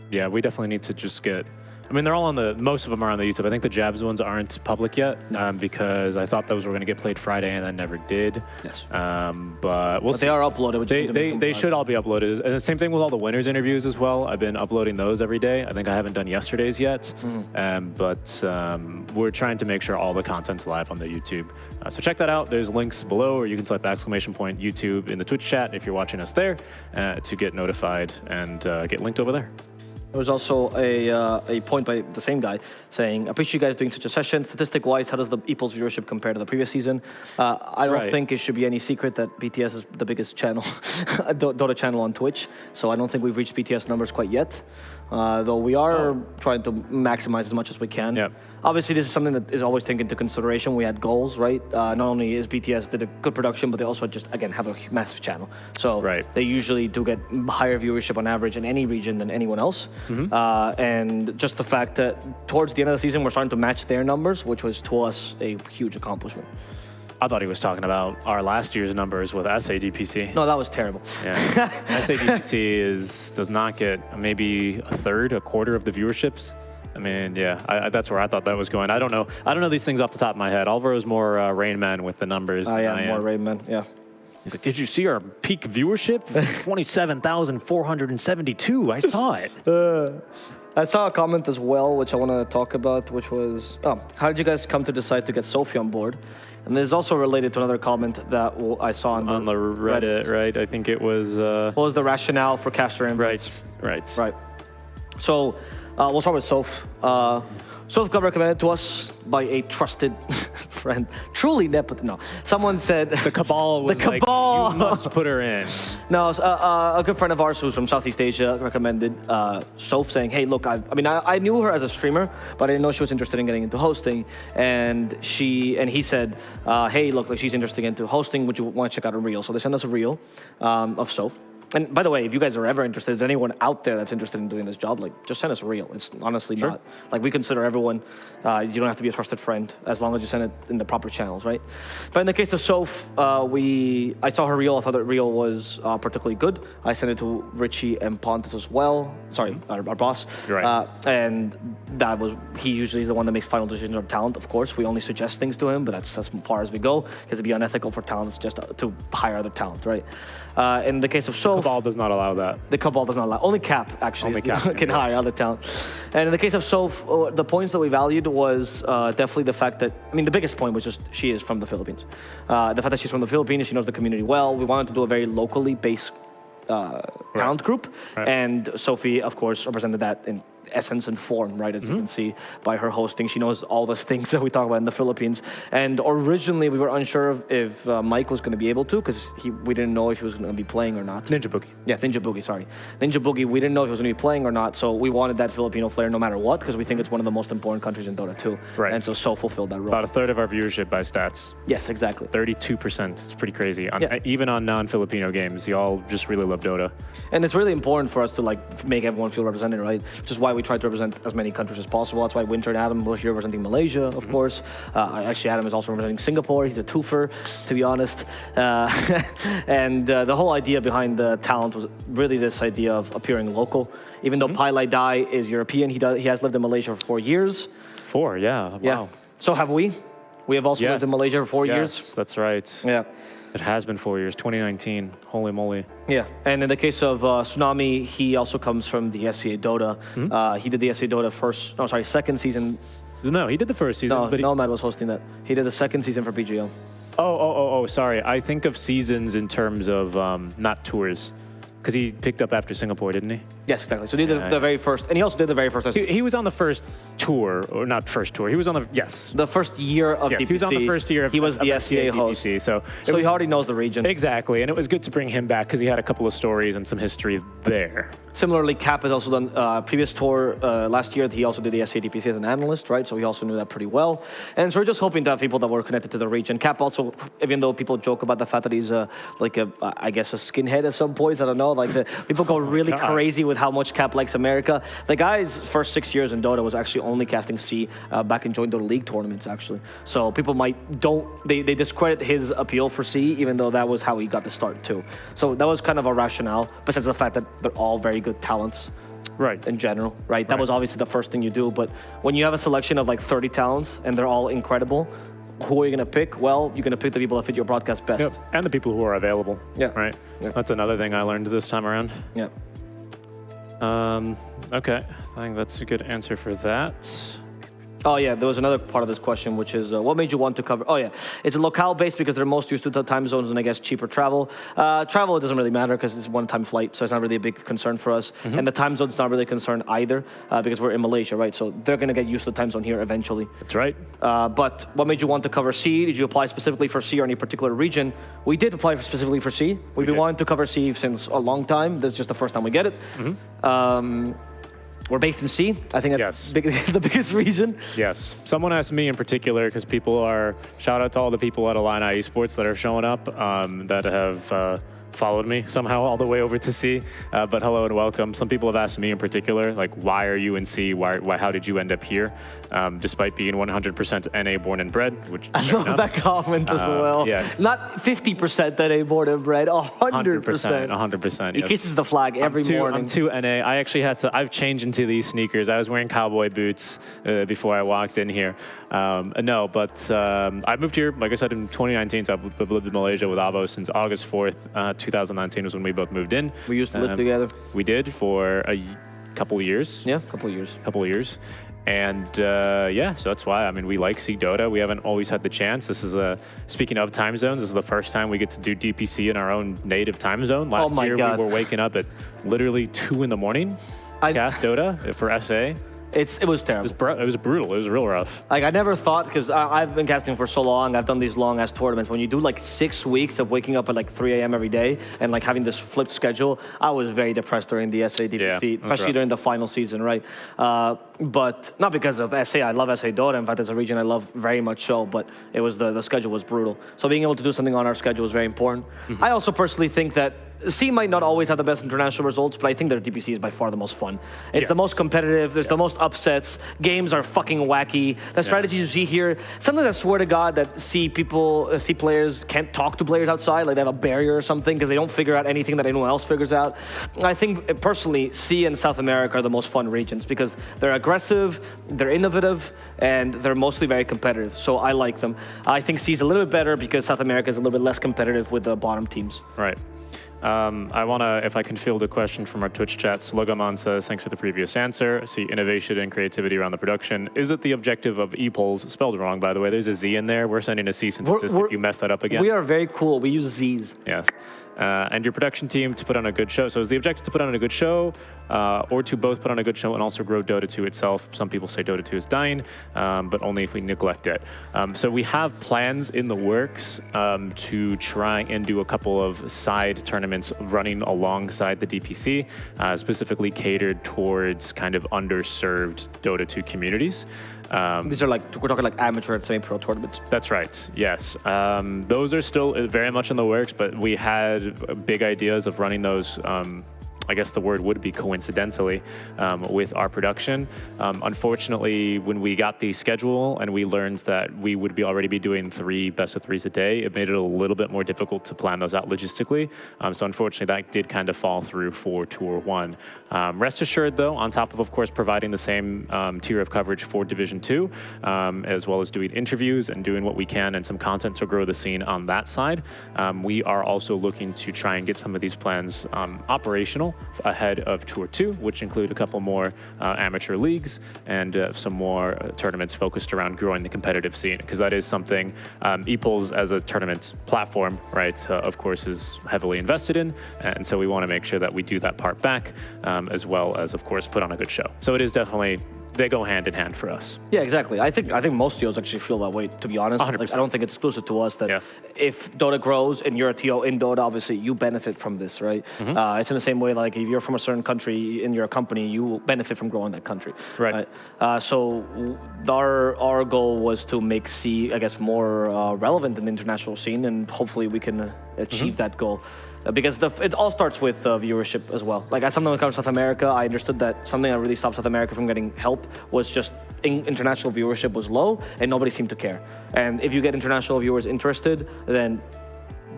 B: We definitely need to just get I mean, they're all on most of them are on the YouTube. I think the Jabs ones aren't public yet because I thought those were going to get played Friday and I never did.
A: Yes.
B: But we'll see.
A: They are uploaded.
B: They should all be uploaded. And the same thing with all the winners interviews as well. I've been uploading those every day. I think I haven't done yesterday's yet. But we're trying to make sure all the content's live on the YouTube. So check that out. There's links below, or you can select the exclamation point YouTube in the Twitch chat if you're watching us there to get notified and get linked over there.
A: There was also a point by the same guy saying, I appreciate you guys doing such a session. Statistic-wise, how does the EPOL's viewership compare to the previous season? I don't think it should be any secret that BTS is the biggest channel, Dota channel on Twitch. So I don't think we've reached BTS numbers quite yet. Though we are trying to maximize as much as we can.
B: Yep.
A: Obviously, this is something that is always taken into consideration. We had goals, right? Not only is BTS did a good production, but they also just, again, have a massive channel. So they usually do get higher viewership on average in any region than anyone else. And just the fact that towards the end of the season, we're starting to match their numbers, which was to us a huge accomplishment.
B: I thought he was talking about our last year's numbers with SEA DPC.
A: No, that was terrible.
B: Yeah. SEA DPC does not get maybe a quarter of the viewerships. I mean, yeah, that's where I thought that was going. I don't know these things off the top of my head. Alvaro's more Rain Man with the numbers.
A: More Rain Man, yeah.
B: He's like, did you see our peak viewership? 27,472. I saw it.
A: I saw a comment as well, which I want to talk about, which was, how did you guys come to decide to get Sophie on board? And this is also related to another comment that I saw on the
B: Reddit, right? I think it was...
A: What was the rationale for caster invites?
B: Right.
A: So, we'll start with Soph. Soph got recommended to us by a trusted friend. Truly nepotism. No. Someone said...
B: The Cabal was like, you must put her in.
A: No, a good friend of ours who's from Southeast Asia recommended Soph, saying, hey, look, I knew her as a streamer, but I didn't know she was interested in getting into hosting. And he said, hey, look, like she's interested into hosting. Would you want to check out a reel? So they sent us a reel of Soph. And by the way, if you guys are ever interested, is anyone out there that's interested in doing this job, like, just send us a reel. It's honestly not. Like, we consider everyone, you don't have to be a trusted friend as long as you send it in the proper channels, right? But in the case of Soph, I saw her reel. I thought that reel was particularly good. I sent it to Richie and Pontus as well. Sorry, our boss.
B: You're right.
A: And he usually is the one that makes final decisions on talent. Of course, we only suggest things to him, but that's as far as we go, because it'd be unethical for talents just to hire other talent, right? In the case of Soph,
B: the Cabal does not allow that.
A: The Cabal does not allow. Only Cap, actually,
B: only Cap
A: can hire other talent. And in the case of Soph, the points that we valued was definitely the fact that, the biggest point was just she is from the Philippines. The fact that she's from the Philippines, she knows the community well. We wanted to do a very locally based talent group. And Sophie, of course, represented that in essence and form, right? As you can see by her hosting, she knows all those things that we talk about in the Philippines. And originally, we were unsure if Mike was going to be able to, because we didn't know if he was going to be playing or not.
B: Ninja Boogie.
A: Yeah, Ninja Boogie, sorry. Ninja Boogie, we didn't know if he was going to be playing or not, so we wanted that Filipino flair no matter what, because we think it's one of the most important countries in Dota 2.
B: Right.
A: And so fulfilled that role.
B: About a third of our viewership by stats.
A: Yes, exactly.
B: 32%. It's pretty crazy. Even on non-Filipino games, y'all just really love Dota.
A: And it's really important for us to make everyone feel represented, right? Which is why we try to represent as many countries as possible. That's why Winter and Adam were here representing Malaysia, of course. Actually, Adam is also representing Singapore. He's a twofer, to be honest. And the whole idea behind the talent was really this idea of appearing local. Even though Pai Lai Dai is European, he has lived in Malaysia for 4 years.
B: 4, yeah. Wow.
A: So have we. We have also lived in Malaysia for 4 years.
B: That's right.
A: Yeah.
B: It has been 4 years, 2019. Holy moly.
A: Yeah, and in the case of Tsunami, he also comes from the SEA Dota. He did the SEA Dota second season.
B: No, he did the first season.
A: No, Nomad was hosting that. He did the second season for BGL.
B: Oh, sorry. I think of seasons in terms of not tours. Because he picked up after Singapore, didn't he?
A: Yes, exactly. So he did the very first, and he also did the very first.
B: He was on the first tour, or not first tour. He was on
A: the first year of DPC.
B: He was on the first year of
A: he was the SEA host.
B: DPC, so
A: he already knows the region.
B: Exactly, and it was good to bring him back because he had a couple of stories and some history there.
A: Similarly, Cap has also done previous tour last year. He also did the SEA DPC as an analyst, right? So he also knew that pretty well. And so we're just hoping to have people that were connected to the region. Cap also, even though people joke about the fact that he's I guess a skinhead at some points. I don't know. People go really crazy with how much Cap likes America. The guy's first 6 years in Dota was actually only casting C back in Joint Dota League tournaments, actually. So people they discredit his appeal for C, even though that was how he got the start too. So that was kind of a rationale, besides the fact that they're all very good talents.
B: Right.
A: in general, right? That was obviously the first thing you do. But when you have a selection of like 30 talents and they're all incredible, who are you going to pick? Well, you're going to pick the people that fit your broadcast best.
B: Yep. And the people who are available.
A: Yeah.
B: Right.
A: Yeah.
B: That's another thing I learned this time around.
A: Yeah.
B: Okay. I think that's a good answer for that.
A: Oh, yeah, there was another part of this question, which is what made you want to cover? Oh, yeah, it's locale-based because they're most used to the time zones and I guess cheaper travel. Travel, it doesn't really matter because it's a one-time flight, so it's not really a big concern for us. And the time zone's not really a concern either because we're in Malaysia, right? So they're going to get used to the time zone here eventually.
B: That's right.
A: But what made you want to cover C? Did you apply specifically for C or any particular region? We did apply specifically for C. We've been wanting to cover C since a long time. This is just the first time we get it. We're based in C. I think that's the biggest reason.
B: Yes. Someone asked me in particular, because people are, shout out to all the people at Illini Esports that are showing up, that have followed me somehow all the way over to C. But hello and welcome. Some people have asked me in particular, like, why are you in C? Why? How did you end up here? Despite being 100% NA born and bred, which
A: I love that comment as well.
B: Yes.
A: Not 50% NA born and bred, 100%.
B: 100%.
A: He kisses the flag every morning.
B: I'm too NA. I actually had to, I've changed into these sneakers. I was wearing cowboy boots before I walked in here. No, but I moved here, like I said, in 2019. So I've lived in Malaysia with Avo since August 4th, 2019 was when we both moved in.
A: We used to live together.
B: We did for a couple of years.
A: Yeah, couple of years.
B: And yeah, so that's why. I mean, we like C Dota. We haven't always had the chance. This is speaking of time zones, this is the first time we get to do DPC in our own native time zone. Last year we were waking up at literally 2 in the morning. Cast Dota for SA.
A: It was terrible.
B: It was brutal. It was real rough.
A: Like, I never thought, because I've been casting for so long, I've done these long-ass tournaments. When you do like 6 weeks of waking up at like 3 a.m. every day and like having this flipped schedule, I was very depressed during the SEA DPC, especially during the final season, right? But not because of SA. I love SA Dota. In fact, it's a region I love very much so, but it was the schedule was brutal. So being able to do something on our schedule was very important. I also personally think that C might not always have the best international results, but I think their DPC is by far the most fun. It's the most competitive. There's the most upsets. Games are fucking wacky. The strategies you see here, sometimes I swear to God that C players can't talk to players outside, like they have a barrier or something because they don't figure out anything that anyone else figures out. I think personally, C and South America are the most fun regions because they're aggressive, they're innovative, and they're mostly very competitive. So I like them. I think C is a little bit better because South America is a little bit less competitive with the bottom teams.
B: Right. I want to, if I can field a question from our Twitch chat, Slogamon says, thanks for the previous answer. See innovation and creativity around the production. Is it the objective of ePolls, spelled wrong, by the way, there's a Z in there. We're sending a cease and desist if you messed that up again.
A: We are very cool. We use Z's.
B: Yes. And your production team to put on a good show. So is the objective to put on a good show or to both put on a good show and also grow Dota 2 itself? Some people say Dota 2 is dying, but only if we neglect it. So we have plans in the works to try and do a couple of side tournaments running alongside the DPC, specifically catered towards kind of underserved Dota 2 communities.
A: These are like, we're talking like amateur and semi-pro tournaments.
B: That's right, yes. Those are still very much in the works, but we had big ideas of running those, I guess the word would be coincidentally, with our production. Unfortunately, when we got the schedule and we learned that we would already be doing 3 best of 3s a day, it made it a little bit more difficult to plan those out logistically. So unfortunately, that did kind of fall through for Tour 1. Rest assured, though, on top of course, providing the same tier of coverage for Division 2, as well as doing interviews and doing what we can and some content to grow the scene on that side, we are also looking to try and get some of these plans operational ahead of Tour 2, which include a couple more amateur leagues and some more tournaments focused around growing the competitive scene, because that is something ePolls as a tournament platform, right, of course, is heavily invested in, and so we want to make sure that we do that part back, as well as, of course, put on a good show. So it is definitely, they go hand in hand for us.
A: Yeah, exactly. I think most TOs actually feel that way, to be honest. Like, I don't think it's exclusive to us that if Dota grows and you're a TO in Dota, obviously you benefit from this, right? It's in the same way, like if you're from a certain country in your company, you benefit from growing that country.
B: Right.
A: So our goal was to make C, I guess, more relevant in the international scene, and hopefully we can achieve that goal. Because it all starts with viewership as well. Like, as something that comes to South America, I understood that something that really stopped South America from getting help was just international viewership was low and nobody seemed to care. And if you get international viewers interested, then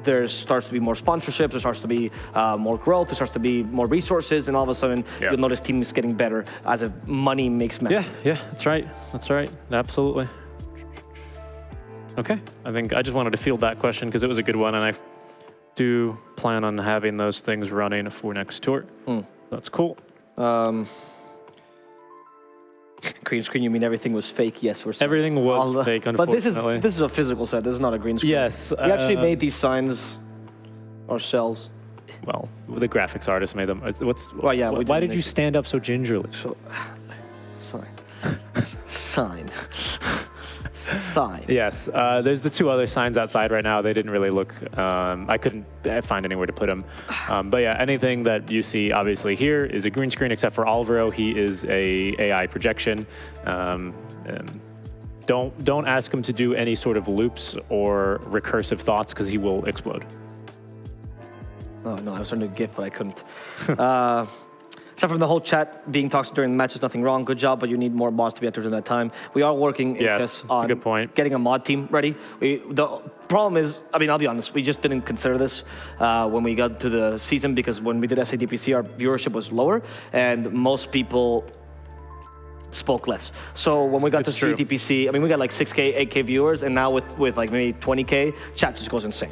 A: there starts to be more sponsorships, there starts to be more growth, there starts to be more resources, and all of a sudden you'll notice teams getting better as if money makes men.
B: Yeah, that's right. That's right. Absolutely. Okay, I think I just wanted to field that question because it was a good one, and I do plan on having those things running for next tour. That's cool.
A: Green screen, you mean everything was fake? Yes, we're sorry.
B: Everything was fake, unfortunately.
A: But this is a physical set. This is not a green screen.
B: Yes.
A: We actually made these signs ourselves.
B: Well, the graphics artist made them.
A: Well, yeah.
B: Why did you stand up so gingerly?
A: So, sign. Sign.
B: Yes, there's the 2 other signs outside right now. They didn't really look, I couldn't find anywhere to put them. But yeah, anything that you see obviously here is a green screen except for Alvaro. He is a AI projection. Don't ask him to do any sort of loops or recursive thoughts because he will explode.
A: Oh no, I was trying to GIF, but I couldn't. Except from the whole chat being toxic during the match is nothing wrong. Good job, but you need more mods to be entered in that time. We are working on
B: a good point.
A: Getting a mod team ready. The problem is, I mean, I'll be honest, we just didn't consider this when we got to the season because when we did SEA DPC, our viewership was lower and most people spoke less. So when we got to SEA DPC, I mean, we got like 6K, 8K viewers, and now with like maybe 20K, chat just goes insane.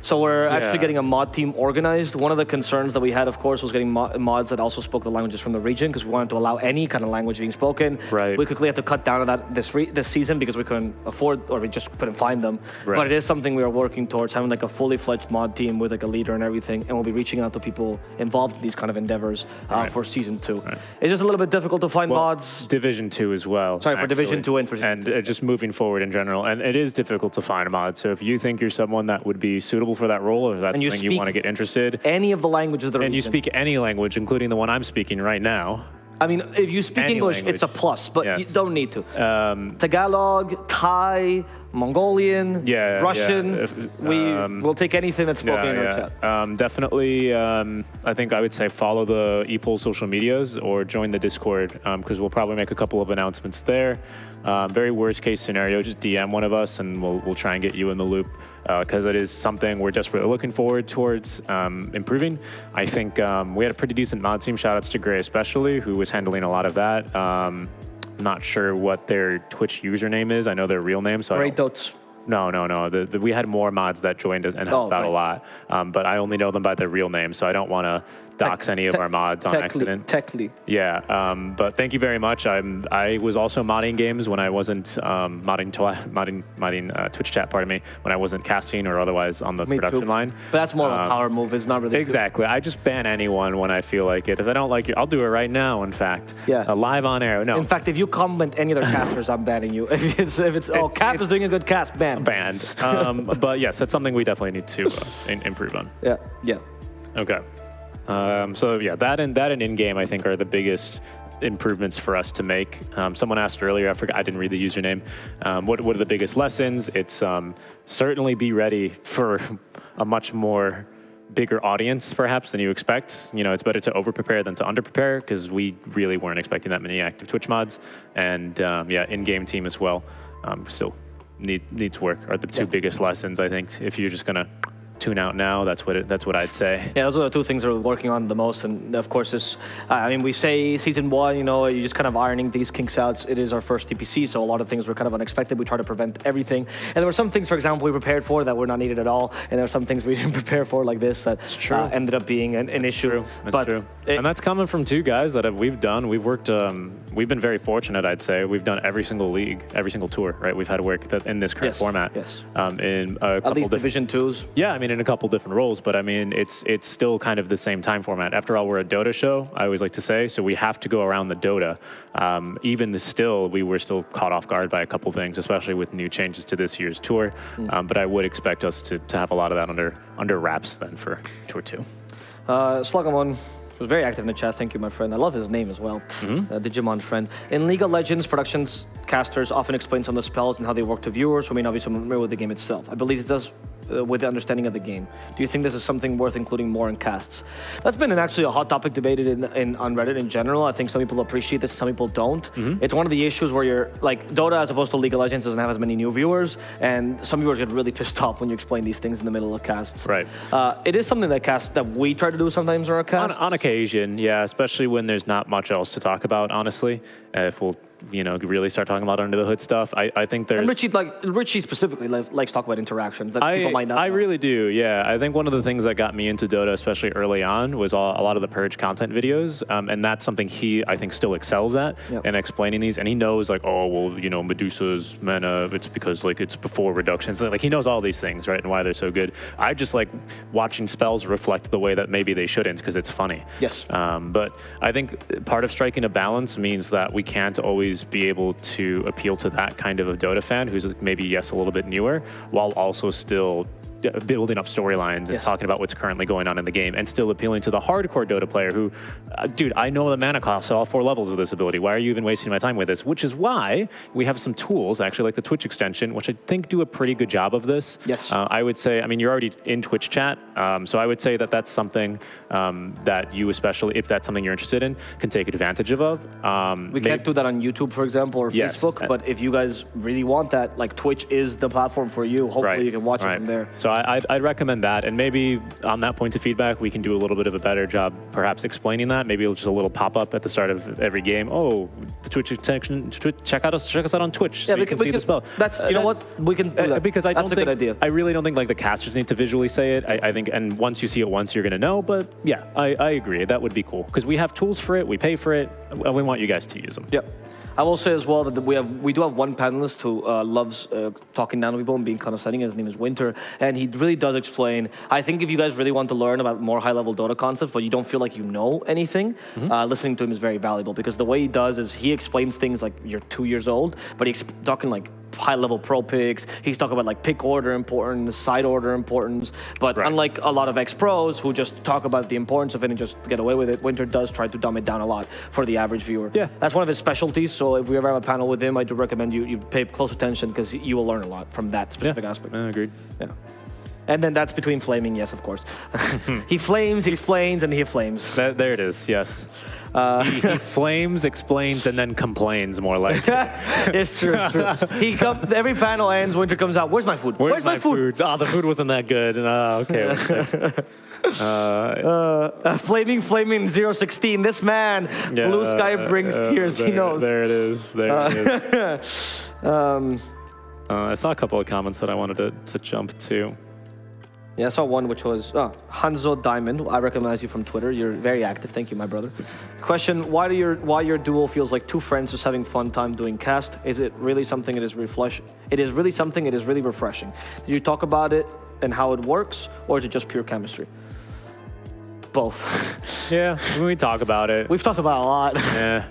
A: So we're actually getting a mod team organized. One of the concerns that we had, of course, was getting mods that also spoke the languages from the region because we wanted to allow any kind of language being spoken.
B: Right.
A: We quickly had to cut down on that this season because we couldn't afford, or we just couldn't find them.
B: Right.
A: But it is something we are working towards, having like a fully fledged mod team with like a leader and everything, and we'll be reaching out to people involved in these kind of endeavors for season 2. Right. It's just a little bit difficult to find mods.
B: Division 2 as well.
A: Sorry, for Division 2 and for
B: and just moving forward in general. And it is difficult to find a mod. So if you think you're someone that would be suitable for that role, or if that's something you want to get interested,
A: any of the languages of the region.
B: You speak any language, including the one I'm speaking right now.
A: I mean, if you speak English, language. It's a plus, but you don't need to. Tagalog, Thai, Mongolian, Russian. We'll take anything that's spoken in our chat.
B: Definitely, I think I would say follow the ePool social medias or join the Discord because we'll probably make a couple of announcements there. Very worst case scenario, just DM one of us and we'll try and get you in the loop because it is something we're desperately looking forward towards improving. I think we had a pretty decent mod team. Shout outs to Gray especially, who was handling a lot of that. Not sure what their Twitch username is. I know their real name. So
A: Great Dotes.
B: No. We had more mods that joined us and helped out a lot. But I only know them by their real name, so I don't want to dox any of our mods on accident.
A: Technically.
B: Yeah, but thank you very much. I was also modding games when I wasn't modding Twitch chat, pardon me, when I wasn't casting or otherwise on the production line.
A: But that's more of a power move. It's not really
B: exactly. I just ban anyone when I feel like it. If I don't like it, I'll do it right now. In fact, live on air. No.
A: In fact, if you comment any other casters, I'm banning you. If it's Cap is doing a good cast, banned.
B: But yes, that's something we definitely need to improve on.
A: Yeah.
B: Okay. So yeah, that and in-game I think are the biggest improvements for us to make. Someone asked earlier, I didn't read the username. What are the biggest lessons? It's certainly be ready for a much more bigger audience perhaps than you expect. You know, it's better to over-prepare than to under-prepare because we really weren't expecting that many active Twitch mods. And in-game team as well. Still needs work are the 2 biggest lessons, I think, if you're just gonna tune out now. That's what I'd say.
A: Yeah, those are the 2 things we're working on the most. And of course, we say season 1, you're just kind of ironing these kinks out. It is our first DPC, so a lot of things were kind of unexpected. We try to prevent everything. And there were some things, for example, we prepared for that were not needed at all. And there were some things we didn't prepare for like this that ended up being an issue.
B: That's true. And that's coming from 2 guys that we've done. We've worked, we've been very fortunate, I'd say. We've done every single league, every single tour, right? We've had to work in this current format.
A: Yes.
B: In a couple
A: at least Division 2s.
B: Yeah, I mean, in a couple different roles, but I mean, it's still kind of the same time format. After all, we're a Dota show, I always like to say, so we have to go around the Dota. We were still caught off guard by a couple things, especially with new changes to this year's tour. But I would expect us to have a lot of that under wraps then for Tour 2.
A: Slugamon was very active in the chat. Thank you, my friend. I love his name as well. Digimon friend. In League of Legends, productions casters often explain some of the spells and how they work to viewers who may not be so familiar with the game itself. I believe this does with the understanding of the game. Do you think this is something worth including more in casts? That's been actually a hot topic debated on Reddit in general. I think some people appreciate this, some people don't. It's one of the issues where you're like Dota as opposed to League of Legends doesn't have as many new viewers, and some viewers get really pissed off when you explain these things in the middle of casts.
B: Right.
A: It is something that we try to do sometimes in our casts.
B: On occasion, yeah, especially when there's not much else to talk about, honestly. If we'll, really start talking about under the hood stuff, I think there's...
A: And Richie specifically likes to talk about interactions that people might not know.
B: I really do, yeah. I think one of the things that got me into Dota, especially early on, was a lot of the Purge content videos, and that's something he, I think, still excels at in explaining these, and he knows, like, oh, well, Medusa's mana, it's because, like, it's before reductions. Like, he knows all these things, right, and why they're so good. I just like watching spells reflect the way that maybe they shouldn't, because it's funny.
A: Yes.
B: But I think part of striking a balance means that we can't always be able to appeal to that kind of a Dota fan who's maybe, yes, a little bit newer, while also still building up storylines and talking about what's currently going on in the game, and still appealing to the hardcore Dota player who, dude, I know the mana costs at all 4 levels of this ability. Why are you even wasting my time with this? Which is why we have some tools, actually, like the Twitch extension, which I think do a pretty good job of this.
A: Yes.
B: I would say, I mean, you're already in Twitch chat, so I would say that that's something that you, especially if that's something you're interested in, can take advantage of.
A: We can't do that on YouTube, for example, or Facebook, but if you guys really want that, like, Twitch is the platform for you. Hopefully you can watch it from there.
B: So I'd recommend that, and maybe on that point of feedback, we can do a little bit of a better job, perhaps explaining that. Maybe just a little pop-up at the start of every game. Oh, the Twitch section. Check us out on Twitch. So
A: yeah, we can see the spell. That's what we can do that.
B: Because
A: that's a good idea.
B: I really don't think like the casters need to visually say it. I think, and once you see it once, you're gonna know. But yeah, I agree. That would be cool because we have tools for it. We pay for it, and we want you guys to use them.
A: Yep. I will say as well that we do have one panelist who loves talking down to people and being condescending. His name is Winter, and he really does explain. I think if you guys really want to learn about more high-level Dota concepts, but you don't feel like you know anything, listening to him is very valuable because the way he does is he explains things like you're 2 years old, but he's talking like high-level pro picks. He's talking about like pick order importance, side order importance. But unlike a lot of ex-pros who just talk about the importance of it and just get away with it, Winter does try to dumb it down a lot for the average viewer. Yeah, that's one of his specialties. So if we ever have a panel with him, I do recommend you pay close attention because you will learn a lot from that specific aspect.
B: I agreed.
A: Yeah. And then that's between flaming, yes, of course. He flames, he explains, and he flames.
B: There it is, yes. He flames, explains, and then complains more like.
A: It's true, it's true. Every panel ends, Winter comes out, where's my food?
B: Where's my food? Oh, the food wasn't that good. Okay.
A: Flaming 016, this man, blue sky brings tears, he knows.
B: There it is, I saw a couple of comments that I wanted to jump to.
A: Yeah, I saw one which was Hanzo Diamond. I recognize you from Twitter. You're very active. Thank you, my brother. Question: why your duo feels like two friends just having fun time doing cast? Is it really something? It is refreshing. It is really something. It is really refreshing. Did you talk about it and how it works, or is it just pure chemistry? Both.
B: Yeah, we talk about it.
A: We've talked about it a lot.
B: Yeah.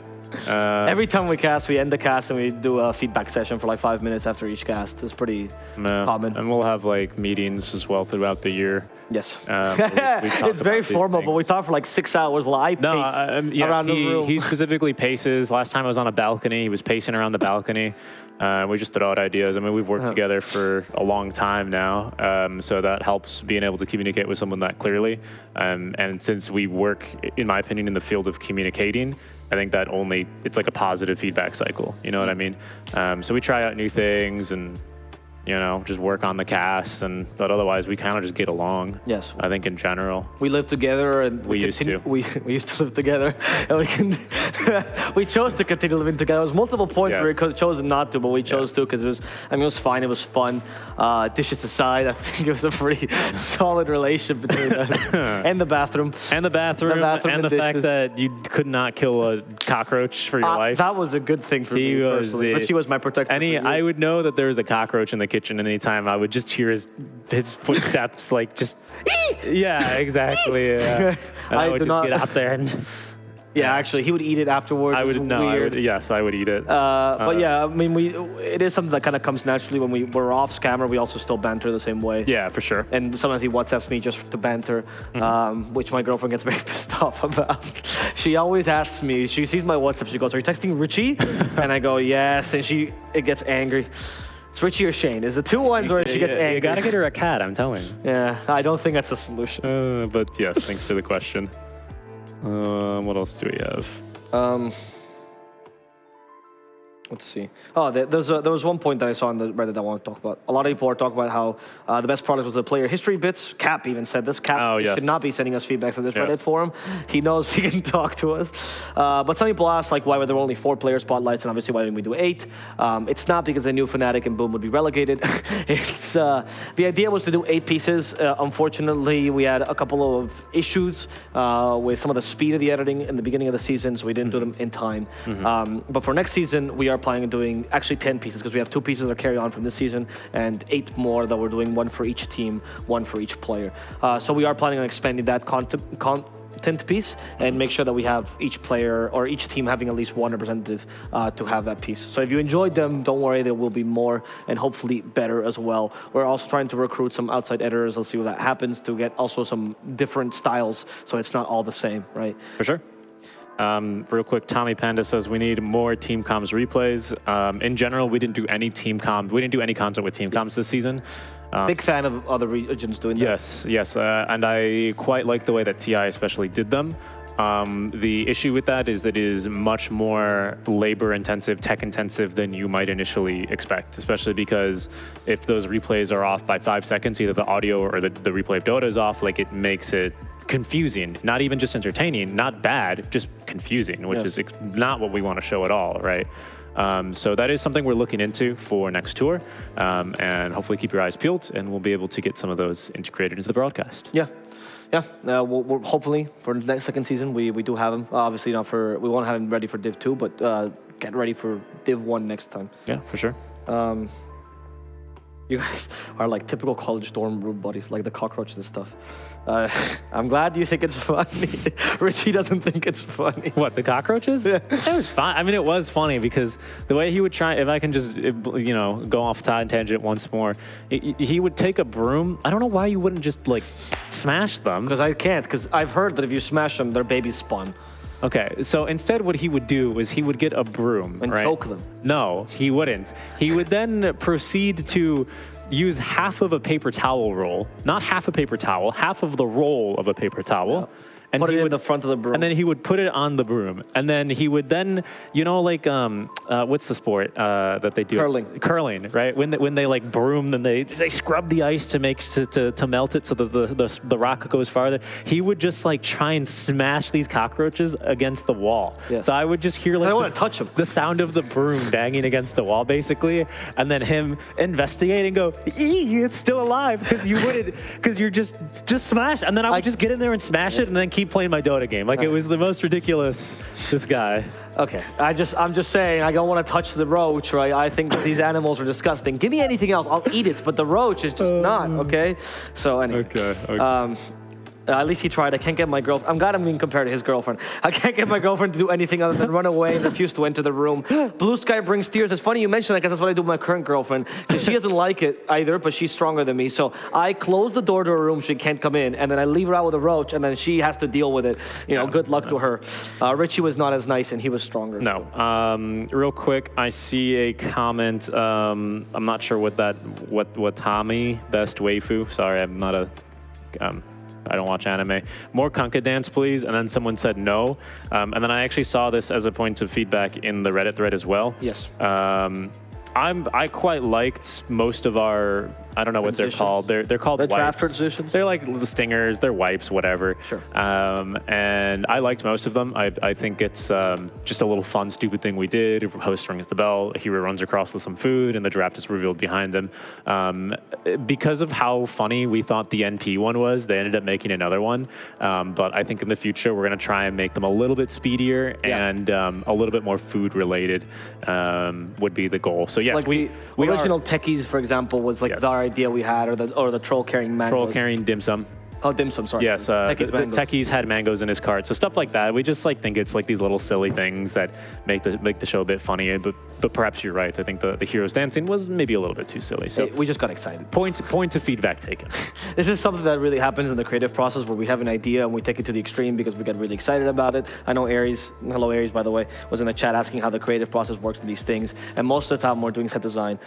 A: Every time we cast, we end the cast and we do a feedback session for like 5 minutes after each cast. It's pretty common.
B: And we'll have like meetings as well throughout the year.
A: Yes. It's very formal, but we talk for like 6 hours while I pace around the room.
B: He specifically paces. Last time I was on a balcony, he was pacing around the balcony. We just throw out ideas. I mean, we've worked together for a long time now, so that helps being able to communicate with someone that clearly. And since we work, in my opinion, in the field of communicating, I think that it's like a positive feedback cycle. You know what I mean? So we try out new things and, just work on the cast, but otherwise we kind of just get along. Yes. I think in general.
A: We live together and we used to live together and we chose to continue living together. There was multiple points where we chose not to, but we chose to because it was fine, it was fun. Dishes aside, I think it was a pretty solid relationship between us. And the bathroom.
B: And the fact that you could not kill a cockroach for your life.
A: That was a good thing for me personally. But she was my protector.
B: I would know that there was a cockroach in the kitchen anytime. I would just hear his footsteps, like just. Yeah, exactly. Yeah. And I would just get out there and.
A: Yeah, actually, he would eat it afterwards. I would
B: eat it.
A: But yeah, I mean, it is something that kind of comes naturally when we're off camera. We also still banter the same way.
B: Yeah, for sure.
A: And sometimes he WhatsApps me just to banter, which my girlfriend gets very pissed off about. She always asks me. She sees my WhatsApp. She goes, "Are you texting Richie?" And I go, "Yes." And it gets angry. It's Richie or Shane. Is the two ones where she gets angry.
B: You gotta get her a cat, I'm telling you.
A: Yeah, I don't think that's a solution.
B: But yes, thanks for the question. What else do we have?
A: Let's see. Oh, there was one point that I saw on the Reddit that I want to talk about. A lot of people are talking about how the best product was the player history bits. Cap even said this. Cap should not be sending us feedback to this Reddit forum. He knows he can talk to us. But some people asked, like, why were there only 4 player spotlights, and obviously why didn't we do 8? It's not because they knew Fnatic and Boom would be relegated. It's the idea was to do 8 pieces. Unfortunately, we had a couple of issues with some of the speed of the editing in the beginning of the season, so we didn't do them in time. But for next season, we are planning on doing actually 10 pieces because we have 2 pieces that carry on from this season and 8 more that we're doing, 1 for each team, 1 for each player. So we are planning on expanding that content piece and make sure that we have each player or each team having at least 1 representative to have that piece. So if you enjoyed them, don't worry, there will be more and hopefully better as well. We're also trying to recruit some outside editors. Let's see what that happens to get also some different styles so it's not all the same, right?
B: For sure. Real quick, Tommy Panda says we need more team comms replays. In general, we didn't do any content with team comms this season.
A: Big fan of other regions doing that.
B: Yes, and I quite like the way that TI especially did them. The issue with that is that it is much more labor-intensive, tech-intensive than you might initially expect, especially because if those replays are off by 5 seconds, either the audio or the replay of Dota is off, like it makes it confusing, not even just entertaining, not bad, just confusing, which is not what we want to show at all, right? So that is something we're looking into for next tour, and hopefully keep your eyes peeled, and we'll be able to get some of those integrated into the broadcast.
A: Yeah. We'll hopefully for the next second season we do have them. Obviously not we won't have them ready for Div 2, but get ready for Div 1 next time.
B: Yeah, for sure.
A: You guys are like typical college dorm room buddies, like the cockroaches and stuff. I'm glad you think it's funny. Richie doesn't think it's funny.
B: What, the cockroaches? Yeah. It was fun. I mean, it was funny because the way he would try, if I can just, go off tangent once more, he would take a broom. I don't know why you wouldn't just like smash them.
A: Because I can't, because I've heard that if you smash them, their babies spawn.
B: Okay, so instead what he would do was he would get a broom,
A: and choke them.
B: No, he wouldn't. He would then proceed to use half of a paper towel roll, not half a paper towel, half of the roll of a paper towel.
A: Yeah. And put it in the front of the broom.
B: And then he would put it on the broom. And then he would then, like, what's the sport that they do?
A: Curling.
B: Curling, right? When they like broom, then they scrub the ice to melt it so that the rock goes farther. He would just like try and smash these cockroaches against the wall. Yeah. So I would just hear like
A: I don't want to touch him.
B: The sound of the broom banging against the wall, basically, and then him investigating, go, it's still alive because you're just smash, and then I would just get in there and smash it, and then keep playing my Dota game. Like, it was the most ridiculous, this guy.
A: Okay, I'm just saying, I don't want to touch the roach, right? I think that these animals are disgusting. Give me anything else, I'll eat it, but the roach is just not, okay? So anyway.
B: Okay.
A: At least he tried. I can't get my girlfriend. I'm glad I'm being compared to his girlfriend. I can't get my girlfriend to do anything other than run away and refuse to enter the room. Blue Sky brings tears. It's funny you mention that because that's what I do with my current girlfriend. Because she doesn't like it either, but she's stronger than me. So I close the door to her room. She can't come in. And then I leave her out with a roach. And then she has to deal with it. Good luck to her. Richie was not as nice and he was stronger.
B: No. Real quick, I see a comment. I'm not sure what Tommy, best waifu. Sorry, I'm not a... I don't watch anime. More Kanka dance, please. And then someone said no. And then I actually saw this as a point of feedback in the Reddit thread as well.
A: Yes.
B: I quite liked most of our, I don't know what they're called. They're called wipes.
A: Draft transitions?
B: They're like the stingers, they're wipes, whatever.
A: Sure.
B: And I liked most of them. I think it's just a little fun, stupid thing we did. Host rings the bell, a hero runs across with some food, and the draft is revealed behind him. Because of how funny we thought the NP one was, they ended up making another one. But I think in the future, we're going to try and make them a little bit speedier and a little bit more food related would be the goal. So yes,
A: like we original techies, for example, was like our idea we had, or the troll carrying mangoes.
B: Troll carrying dim sum.
A: Oh, dim sum, sorry.
B: Yes, the techies had mangoes in his cart. So stuff like that. We just think it's like these little silly things that make the show a bit funny. But but perhaps you're right. I think the heroes dancing was maybe a little bit too silly. So
A: We just got excited.
B: point of feedback taken.
A: This is something that really happens in the creative process where we have an idea and we take it to the extreme because we get really excited about it. I know Aries, hello Aries by the way, was in the chat asking how the creative process works in these things. And most of the time we're doing set design.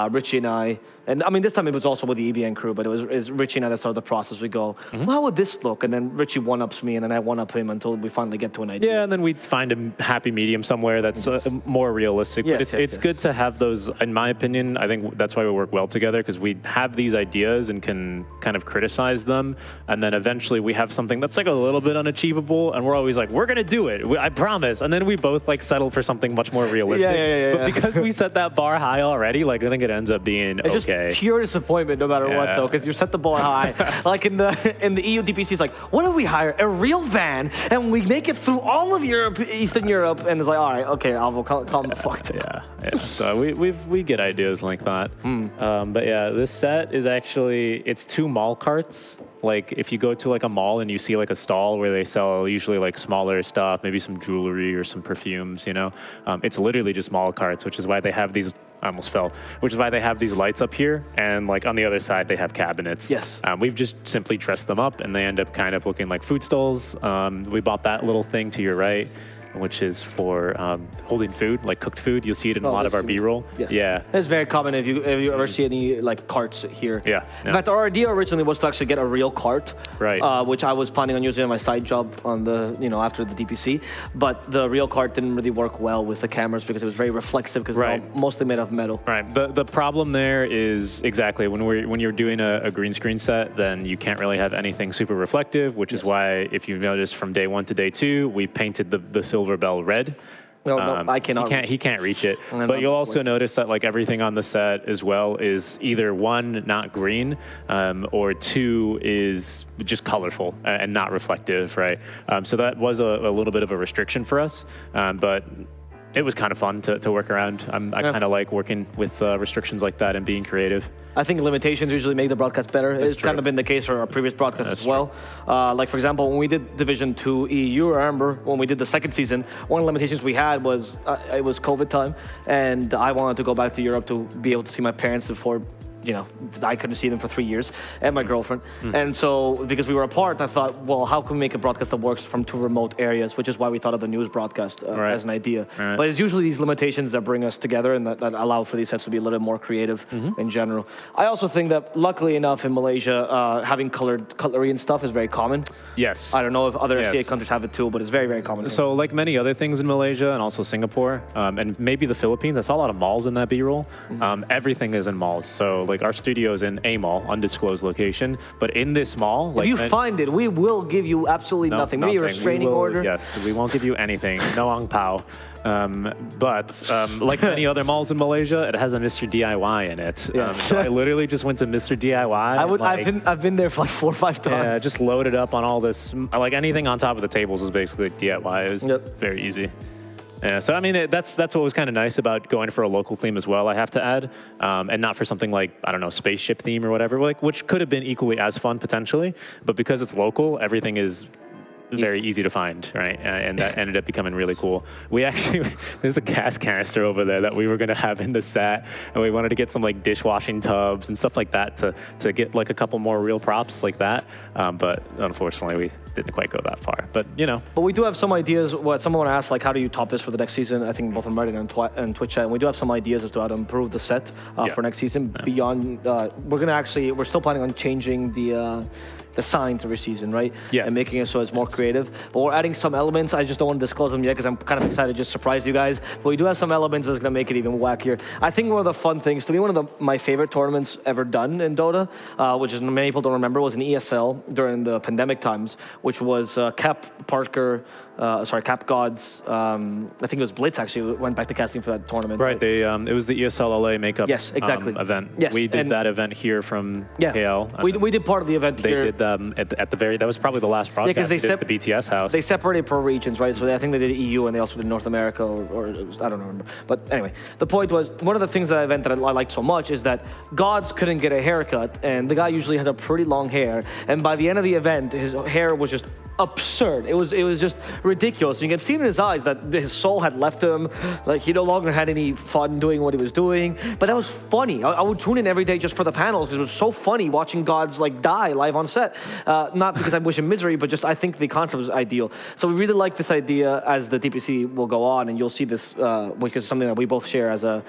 A: Richie and I, and I mean this time it was also with the EBN crew, but it was Richie and I that started the process. We go, well, how would this look? And then Richie one-ups me and then I one-up him until we finally get to an idea.
B: Yeah, and then we find a happy medium somewhere that's more realistic.
A: Yes,
B: But
A: yes,
B: it's good to have those, in my opinion. I think that's why we work well together, because we have these ideas and can kind of criticize them. And then eventually we have something that's like a little bit unachievable. And we're always like, we're going to do it. I promise. And then we both like settle for something much more realistic.
A: Yeah.
B: But because we set that bar high already, like I think it ends up being
A: It's
B: okay.
A: just pure disappointment no matter what though, because you set the bar high. Like in the EU DPC, it's like, what if we hire a real van and we make it through all of Europe, Eastern Europe, and it's like, all right, okay, Alvo, calm the fuck down.
B: Yeah. So we get ideas like that. But yeah, this set is actually, it's 2 mall carts. Like if you go to like a mall and you see like a stall where they sell usually like smaller stuff, maybe some jewelry or some perfumes, you know, it's literally just mall carts, which is why they have these. I almost fell, which is why they have these lights up here, and like on the other side they have cabinets.
A: Yes.
B: We've just simply dressed them up, and they end up kind of looking like food stalls. We bought that little thing to your right, which is for holding food, like cooked food. You'll see it in a lot of our B-roll.
A: Yes.
B: Yeah.
A: It's very common if you ever see any like carts here.
B: Yeah.
A: In fact, our idea originally was to actually get a real cart,
B: Right.
A: Which I was planning on using on my side job on the, after the DPC. But the real cart didn't really work well with the cameras because it was very reflexive because
B: Right.
A: they're all mostly made of metal.
B: Right. The problem there is exactly when you're doing a green screen set, then you can't really have anything super reflective, which is why if you notice from day 1 to day 2, we painted the silver bell red.
A: No, I cannot.
B: He can't reach it.
A: And then
B: But you'll
A: of
B: also
A: course.
B: notice that like everything on the set as well is either 1, not green, or 2 is just colorful and not reflective, right? So that was a little bit of a restriction for us, but it was kind of fun to work around. I kind of like working with restrictions like that and being creative.
A: I think limitations usually make the broadcast better. It's
B: true.
A: kind of been the case for our previous broadcasts
B: That's
A: as well. Like, for example, when we did Division 2 EU, remember when we did the second season, one of the limitations we had was it was COVID time, and I wanted to go back to Europe to be able to see my parents before, I couldn't see them for 3 years, and my girlfriend. And so, because we were apart, I thought, well, how can we make a broadcast that works from 2 remote areas, which is why we thought of the news broadcast as an idea.
B: Right.
A: But it's usually these limitations that bring us together and that allow for these sets to be a little bit more creative in general. I also think that, luckily enough, in Malaysia, having colored cutlery and stuff is very common.
B: Yes.
A: I don't know if other
B: Yes.
A: SEA countries have it too, but it's very, very common.
B: So like many other things in Malaysia and also Singapore, and maybe the Philippines, I saw a lot of malls in that B-roll. Everything is in malls. So like our studio is in a mall, undisclosed location, but in this mall, like
A: if you find it, we will give you absolutely nothing. Maybe a restraining order.
B: Yes, we won't give you anything. No ang pao. But like many other malls in Malaysia, it has a Mr. DIY in it.
A: Yeah.
B: So I literally just went to Mr. DIY.
A: I've been there for like 4 or 5 times.
B: Yeah, just loaded up on all this. Like anything on top of the tables was basically DIY. It was very easy. Yeah, so I mean, that's what was kind of nice about going for a local theme as well, I have to add, and not for something like, I don't know, spaceship theme or whatever, like, which could have been equally as fun potentially, but because it's local, everything is very easy to find, right? And that ended up becoming really cool. We actually, there's a gas canister over there that we were gonna have in the set, and we wanted to get some like dishwashing tubs and stuff like that to get like a couple more real props like that, but unfortunately we didn't quite go that far, but
A: But we do have some ideas. What someone asked, like, how do you top this for the next season? I think both on Reddit and Twitch chat. And we do have some ideas as to how to improve the set for next season. Beyond, we're still planning on changing the signs every season, right?
B: Yes.
A: And making it so it's more creative. But we're adding some elements. I just don't want to disclose them yet because I'm kind of excited to just surprise you guys. But we do have some elements that's going to make it even wackier. I think one of the fun things, to me, one of my favorite tournaments ever done in Dota, which is many people don't remember, was in ESL during the pandemic times, which was Cap God's, I think it was Blitz actually, went back to casting for that tournament.
B: Right, it was the ESL LA makeup
A: Yes, exactly.
B: event.
A: Yes,
B: we did
A: and-
B: that event here from KL.
A: We did part of the event
B: They
A: here.
B: did at the very, that was probably the last broadcast.
A: because they
B: did at the BTS house.
A: They separated per regions, right? So I think they did EU and they also did North America, or it was, I don't remember. But anyway, the point was, one of the things that event that I liked so much is that Gods couldn't get a haircut, and the guy usually has a pretty long hair, and by the end of the event, his hair was just absurd. It was just ridiculous. You can see in his eyes that his soul had left him. Like he no longer had any fun doing what he was doing. But that was funny. I would tune in every day just for the panels because it was so funny watching gods like die live on set. Not because I wish him misery, but just I think the concept was ideal. So we really like this idea as the DPC will go on, and you'll see this because it's something that we both share as a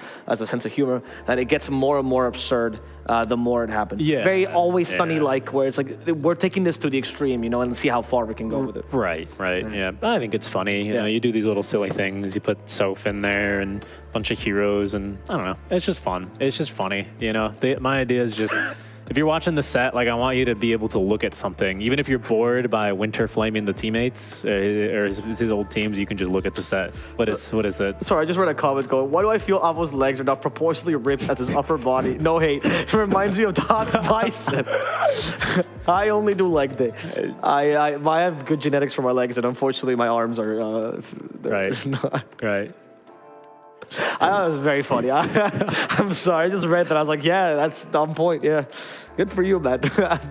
A: sense of humor. That it gets more and more absurd the more it happens.
B: Yeah.
A: Very Always Sunny-like, where it's like we're taking this to the extreme, and see how far we can go with it.
B: Right. Yeah. I think it's funny. You know, you do these little silly things. You put Soph in there and a bunch of heroes, and I don't know. It's just fun. It's just funny. My idea is just. If you're watching the set, like I want you to be able to look at something. Even if you're bored by Winter flaming the teammates or his old teams, you can just look at the set. What is it?
A: Sorry, I just read a comment going, why do I feel Avo's legs are not proportionally ripped as his upper body? No hate. It reminds me of Todd's bicep. I only do leg day. I have good genetics for my legs, and unfortunately my arms are not.
B: Right.
A: I thought it was very funny. I'm sorry, I just read that. I was like, yeah, that's on point. Yeah, good for you, man.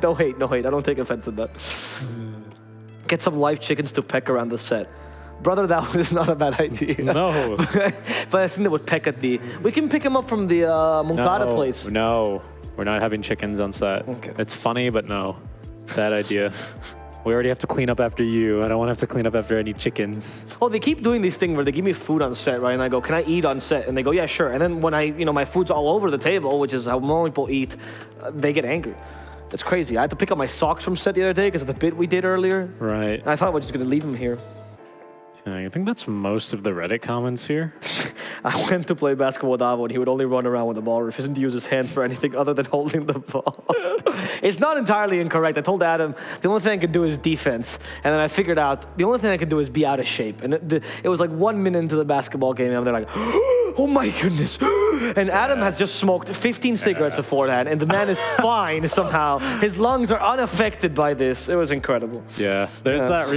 A: No hate. I don't take offense at that. Get some live chickens to peck around the set. Brother, that is not a bad idea.
B: No.
A: But I think they would peck at we can pick them up from the Moncada place.
B: No, we're not having chickens on set.
A: Okay.
B: It's funny, but no. Bad idea. We already have to clean up after you. I don't want to have to clean up after any chickens.
A: Oh, they keep doing these things where they give me food on set, right? And I go, can I eat on set? And they go, yeah, sure. And then when my food's all over the table, which is how most people eat, they get angry. It's crazy. I had to pick up my socks from set the other day because of the bit we did earlier.
B: Right.
A: And I thought we're just going to leave them here.
B: I think that's most of the Reddit comments here.
A: I went to play basketball with Avo, and he would only run around with the ball, refusing to use his hands for anything other than holding the ball. It's not entirely incorrect. I told Adam, the only thing I can do is defense. And then I figured out, the only thing I can do is be out of shape. And it was like 1 minute into the basketball game, and they're like, oh my goodness. And Adam has just smoked 15 cigarettes beforehand, and the man is fine somehow. His lungs are unaffected by this. It was incredible.
B: Yeah, there's that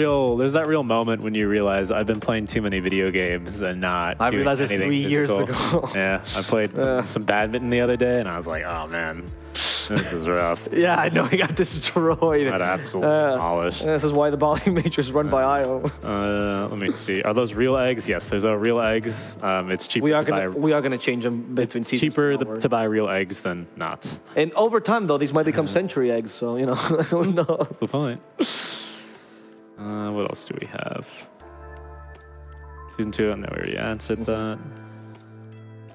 B: real moment when you realize I've been playing too many video games and not
A: I
B: doing
A: realized it's
B: anything
A: 3 years
B: physical.
A: ago.
B: Yeah, I played some badminton the other day, and I was like, oh man, this is rough.
A: Yeah, I know, he got destroyed.
B: Got absolutely demolished.
A: This is why the bowling major is run by IO.
B: Let me see. Are those real eggs? Yes, there's real eggs. It's cheaper.
A: We are gonna change them between seasons.
B: Cheaper to buy real eggs than not.
A: And over time, though, these might become century eggs. So who knows?
B: That's the point. What else do we have? Season 2. No, we already answered that.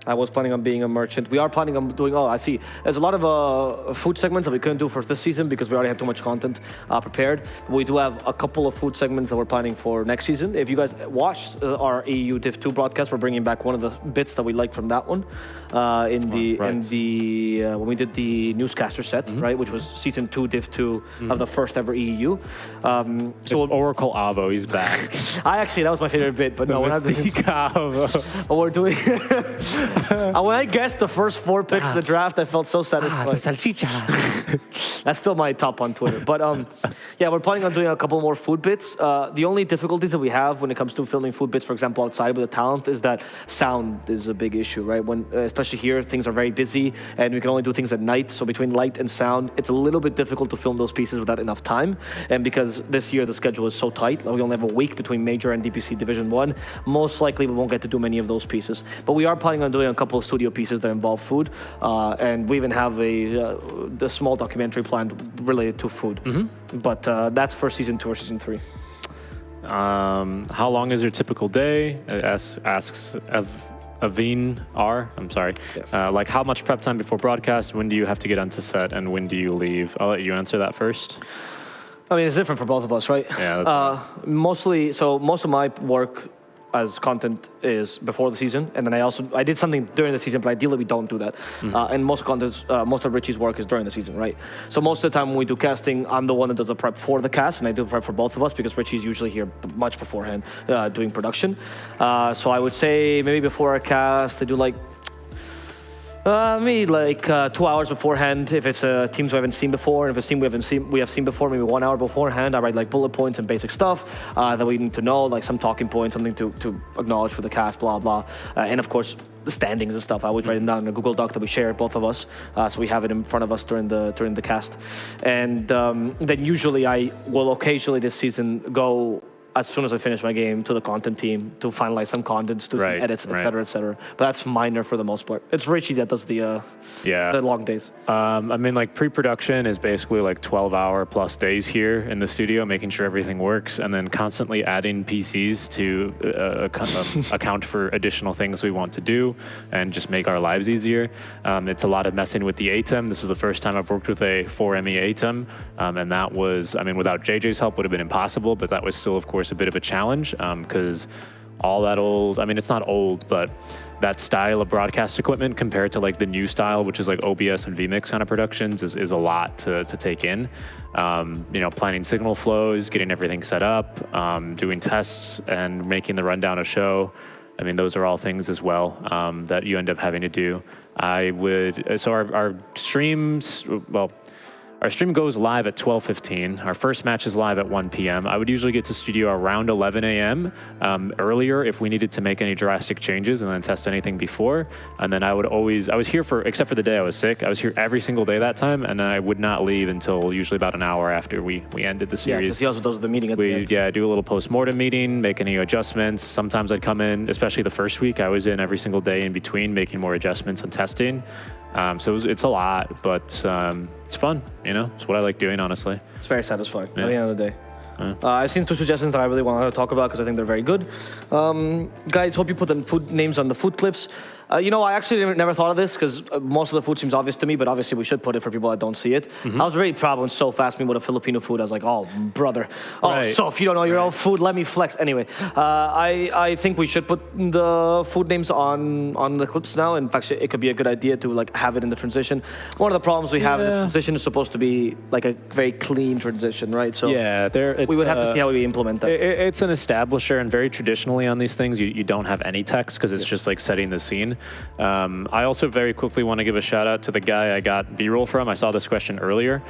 A: I was planning on being a merchant. We are planning on doing, I see. There's a lot of food segments that we couldn't do for this season because we already have too much content prepared. We do have a couple of food segments that we're planning for next season. If you guys watched our EU Div 2 broadcast, we're bringing back one of the bits that we liked from that one when we did the newscaster set, right, which was season 2 Div 2 of the first ever EU.
B: So Oracle Avo, he's back.
A: That was my favorite bit, but no, we're not doing Avo. We're doing. When I guessed the first 4 picks of the draft, I felt so satisfied.
C: The salchicha.
A: That's still my top on Twitter. But yeah, we're planning on doing a couple more food bits. The only difficulties that we have when it comes to filming food bits, for example, outside with the talent, is that sound is a big issue, right? When especially here, things are very busy, and we can only do things at night. So between light and sound, it's a little bit difficult to film those pieces without enough time. And because this year the schedule is so tight, we only have a week between Major and DPC Division 1, most likely we won't get to do many of those pieces. But we are planning on doing a couple of studio pieces that involve food, and we even have a small documentary planned related to food. But that's for season 2 or season 3.
B: How long is your typical day? Asks Aveen R. I'm sorry. Yeah. Like how much prep time before broadcast? When do you have to get onto set, and when do you leave? I'll let you answer that first.
A: I mean, it's different for both of us, right?
B: Yeah.
A: Most of my work as content is before the season, and then I did something during the season, but ideally we don't do that. And most of Richie's work is during the season, right? So most of the time when we do casting, I'm the one that does the prep for the cast, and I do the prep for both of us because Richie's usually here much beforehand doing production. So I would say maybe before a cast, I do like 2 hours beforehand if it's teams we haven't seen before. And if it's a team we have seen before, maybe 1 hour beforehand. I write like bullet points and basic stuff that we need to know, like some talking points, something to acknowledge for the cast, blah blah. And of course, the standings and stuff. I always write them down in a Google Doc that we share, both of us, so we have it in front of us during the cast. And then usually I will occasionally this season go, as soon as I finish my game, to the content team to finalize some contents, do some edits, etc., etc. But that's minor for the most part. It's Richie that does the long days.
B: I mean, like pre-production is basically like 12-hour plus days here in the studio, making sure everything works, and then constantly adding PCs to account for additional things we want to do and just make our lives easier. It's a lot of messing with the ATEM. This is the first time I've worked with a 4ME ATEM, and that was, I mean, without JJ's help would have been impossible, but that was still, of course, a bit of a challenge because all that old, I mean, it's not old, but that style of broadcast equipment compared to like the new style, which is like OBS and vMix kind of productions, is a lot to take in. You know, planning signal flows, getting everything set up, doing tests and making the rundown of show. I mean, those are all things as well that you end up having to do. So our streams, well, our stream goes live at 12:15. Our first match is live at 1 p.m. I would usually get to studio around 11 a.m. Earlier if we needed to make any drastic changes and then test anything before. And then I was here except for the day I was sick, I was here every single day that time, and I would not leave until usually about an hour after we ended the series.
A: Yeah, because he also does the meeting at the end.
B: Yeah, do a little post-mortem meeting, make any adjustments. Sometimes I'd come in, especially the first week, I was in every single day in between making more adjustments and testing. So it's a lot, but it's fun, you know? It's what I like doing, honestly.
A: It's very satisfying at the end of the day. I've seen 2 suggestions that I really want to talk about because I think they're very good. Guys, hope you put the food names on the food clips. You know, I actually never thought of this because most of the food seems obvious to me, but obviously we should put it for people that don't see it. I was very proud when Soph asked me what a Filipino food. I was like, oh, brother. Oh, Soph, you don't know your own food. Let me flex. Anyway, I think we should put the food names on the clips now. In fact, it could be a good idea to like have it in the transition. One of the problems we have is the transition is supposed to be like a very clean transition, right? So
B: yeah,
A: we would have to see how we implement that.
B: It's an establisher, and very traditionally on these things, you don't have any text because it's just like setting the scene. I also very quickly want to give a shout out to the guy I got B-roll from. I saw this question earlier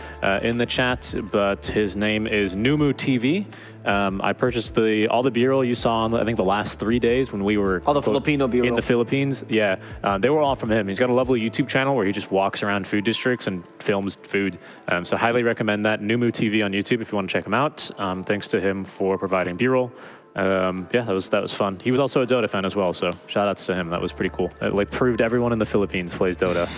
B: in the chat, but his name is Numu TV. I purchased all the B-roll you saw on, I think, the last 3 days when we were
A: all the Filipino B-roll
B: in the Philippines. Yeah, they were all from him. He's got a lovely YouTube channel where he just walks around food districts and films food. So highly recommend that. Numu TV on YouTube if you want to check him out. Thanks to him for providing B-roll. Yeah, that was fun. He was also a Dota fan as well, so shout outs to him. That was pretty cool. It like proved everyone in the Philippines plays Dota.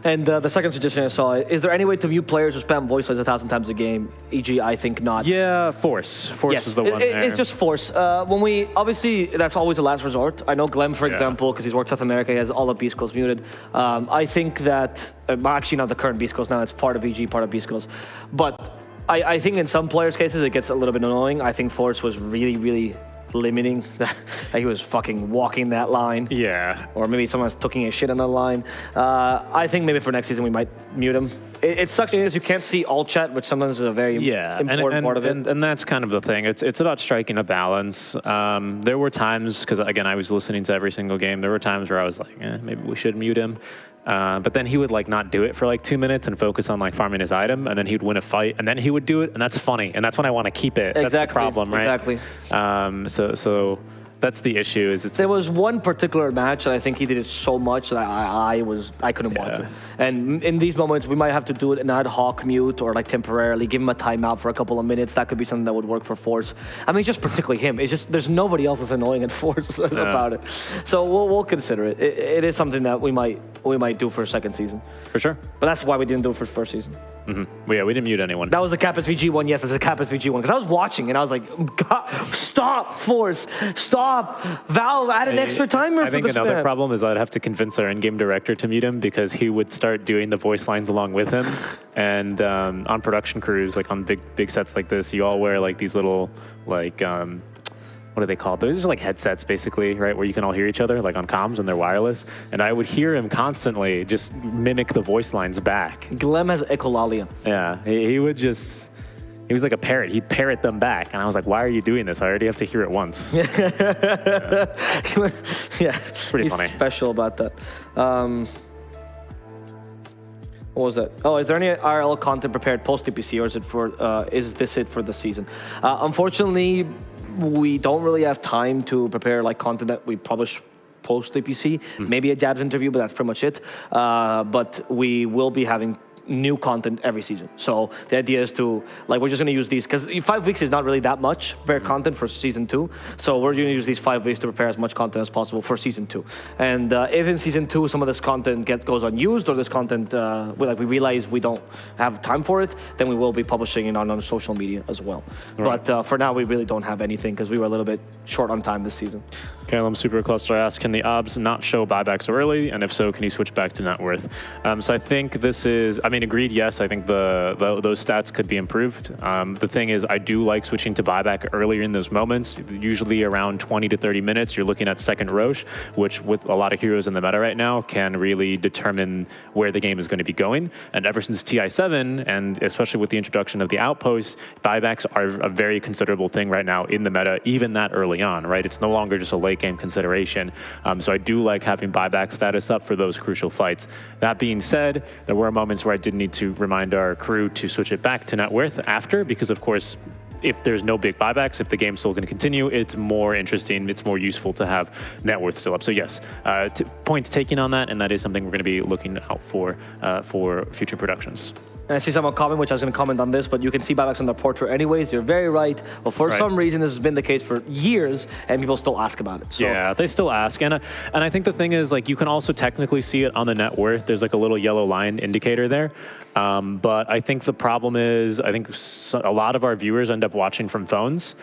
A: And the second suggestion I saw, is there any way to mute players who spam voice lines 1,000 times a game? E.g., I think not.
B: Yeah, Force. Force is the one there.
A: It's just Force. Obviously, that's always a last resort. I know Glenn, for example, because he's worked South America, he has all of Beast Coast muted. I think that, actually not the current Beast Coast now, it's part of EG, part of Beast Coast. But I think in some players' cases, it gets a little bit annoying. I think Force was really, really limiting that he was fucking walking that line.
B: Yeah.
A: Or maybe someone's taking a shit on the line. I think maybe for next season we might mute him. It sucks because you can't see all chat, which sometimes is a very important part of it.
B: And that's kind of the thing. It's about striking a balance. There were times, because again, I was listening to every single game, there were times where I was like, maybe we should mute him. But then he would like not do it for like 2 minutes and focus on like farming his item, and then he'd win a fight, and then he would do it, and that's funny, and that's when I want to keep it. That's the problem, right?
A: Exactly.
B: So that's the issue. There
A: was one particular match that I think he did it so much that I couldn't watch it. And in these moments, we might have to do it an ad hoc mute or like temporarily give him a timeout for a couple of minutes. That could be something that would work for Force. I mean, just particularly him. It's just there's nobody else that's annoying at Force about it. So we'll consider it. It is something that we might do for a second season.
B: For sure.
A: But that's why we didn't do it for first season.
B: Mm-hmm. Well, yeah, we didn't mute anyone.
A: That was the Kappas VG one. Yes, that's the Kappas VG one. Because I was watching and I was like, God, stop, Force, stop. Valve, add an extra timer for this. I think
B: another problem is I'd have to convince our in-game director to mute him because he would start doing the voice lines along with him. And on production crews, like on big sets like this, you all wear like these little like what are they called? Those are like headsets, basically, right? Where you can all hear each other, like on comms, and they're wireless. And I would hear him constantly just mimic the voice lines back.
A: Glem has echolalia.
B: Yeah, he would just, he was like a parrot. He'd parrot them back. And I was like, why are you doing this? I already have to hear it once.
A: Yeah.
B: Pretty funny.
A: Special about that. What was that? Oh, is there any IRL content prepared post DPC, or is this it for the season? Unfortunately, we don't really have time to prepare like content that we publish post DPC. Maybe a Jabs interview, but that's pretty much it. But we will be having new content every season. So the idea is to, like, we're just going to use these, because 5 weeks is not really that much bare content for season 2. So we're going to use these 5 weeks to prepare as much content as possible for season 2. And if in season 2 some of this content goes unused, or this content, we realize we don't have time for it, then we will be publishing it on social media as well. Right. But for now, we really don't have anything, because we were a little bit short on time this season.
B: Calum Supercluster asks, can the OBS not show buybacks early? And if so, can you switch back to net worth? So I think this is, I mean, agreed, yes, I think those stats could be improved. The thing is, I do like switching to buyback earlier in those moments, usually around 20 to 30 minutes. You're looking at second Roche, which with a lot of heroes in the meta right now can really determine where the game is going to be going. And ever since TI7, and especially with the introduction of the outpost, buybacks are a very considerable thing right now in the meta, even that early on, right? It's no longer just a late game consideration. So I do like having buyback status up for those crucial fights. That being said, there were moments where I did need to remind our crew to switch it back to net worth after, because of course, if there's no big buybacks, if the game's still going to continue, it's more interesting, it's more useful to have net worth still up. So yes, points taken on that, and that is something we're going to be looking out for future productions.
A: And I see someone comment, which I was going to comment on this, but you can see buybacks on the portrait anyways. You're very right. But for some reason, this has been the case for years, and people still ask about it. So.
B: Yeah, they still ask. And I think the thing is, like, you can also technically see it on the net worth. There's like a little yellow line indicator there. But I think the problem is, I think a lot of our viewers end up watching from phones,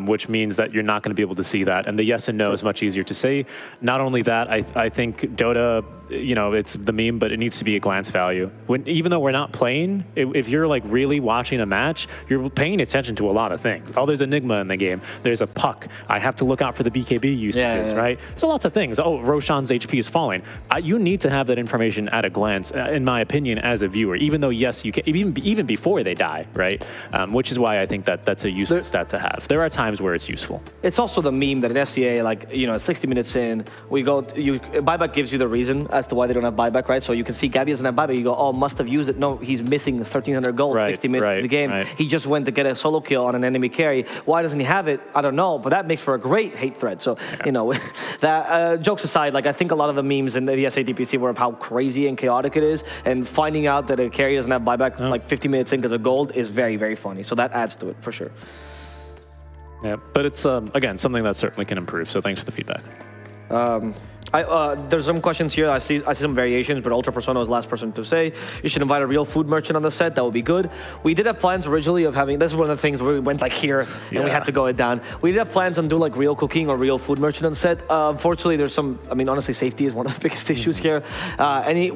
B: which means that you're not going to be able to see that. And the yes and no is much easier to say. Not only that, I think Dota, you know, it's the meme, but it needs to be a glance value. Even though we're not playing, if you're like really watching a match, you're paying attention to a lot of things. Oh, there's Enigma in the game. There's a puck. I have to look out for the BKB usages, right? There's lots of things. Oh, Roshan's HP is falling. You need to have that information at a glance, in my opinion, as a viewer. Even though, yes, you can, even before they die, right? Which is why I think that's a useful stat to have. There are times where it's useful.
A: It's also the meme that in SEA, like, you know, 60 minutes in, buyback gives you the reason as to why they don't have buyback, right? So you can see Gabby doesn't have buyback. You go, oh, must have used it. No, he's missing 1,300 gold, 60 minutes in the game. He just went to get a solo kill on an enemy carry. Why doesn't he have it? I don't know, but that makes for a great hate thread. So, you know, that jokes aside, like, I think a lot of the memes in the SEA DPC were of how crazy and chaotic it is, and finding out that a carry doesn't have buyback like 50 minutes in because of gold is very, very funny. So that adds to it for sure.
B: Yeah, but it's again something that certainly can improve. So thanks for the feedback.
A: There's some questions here. I see some variations, but Ultra Persona was the last person to say you should invite a real food merchant on the set. That would be good. We did have plans originally of having, this is one of the things where we went like here and we had to go it down. We did have plans on doing like real cooking or real food merchant on set. Unfortunately, there's some, I mean, honestly, safety is one of the biggest issues here.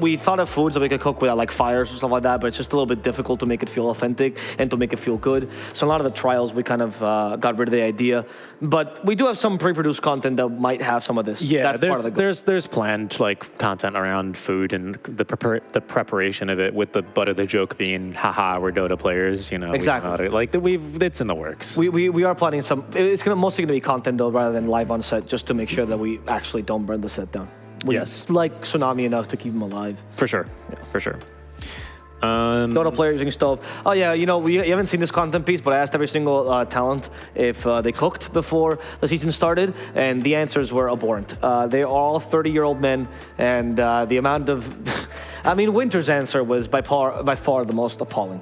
A: We thought of foods that we could cook without like fires or stuff like that, but it's just a little bit difficult to make it feel authentic and to make it feel good. So a lot of the trials, we kind of got rid of the idea. But we do have some pre-produced content that might have some of this.
B: Yeah, that's part of the goal. There's planned like content around food and the preparation of it, with the butt of the joke being, haha, we're Dota players, you know.
A: Exactly.
B: Like it's in the works.
A: We are planning some. It's mostly gonna be content though, rather than live on set, just to make sure that we actually don't burn the set down. We like Tsunami enough to keep them alive.
B: For sure. Yeah, for sure.
A: Dota player using stove. Oh yeah, you know, you haven't seen this content piece, but I asked every single talent if they cooked before the season started, and the answers were abhorrent. They are all 30-year-old men, and the amount of, I mean, Winter's answer was by far the most appalling.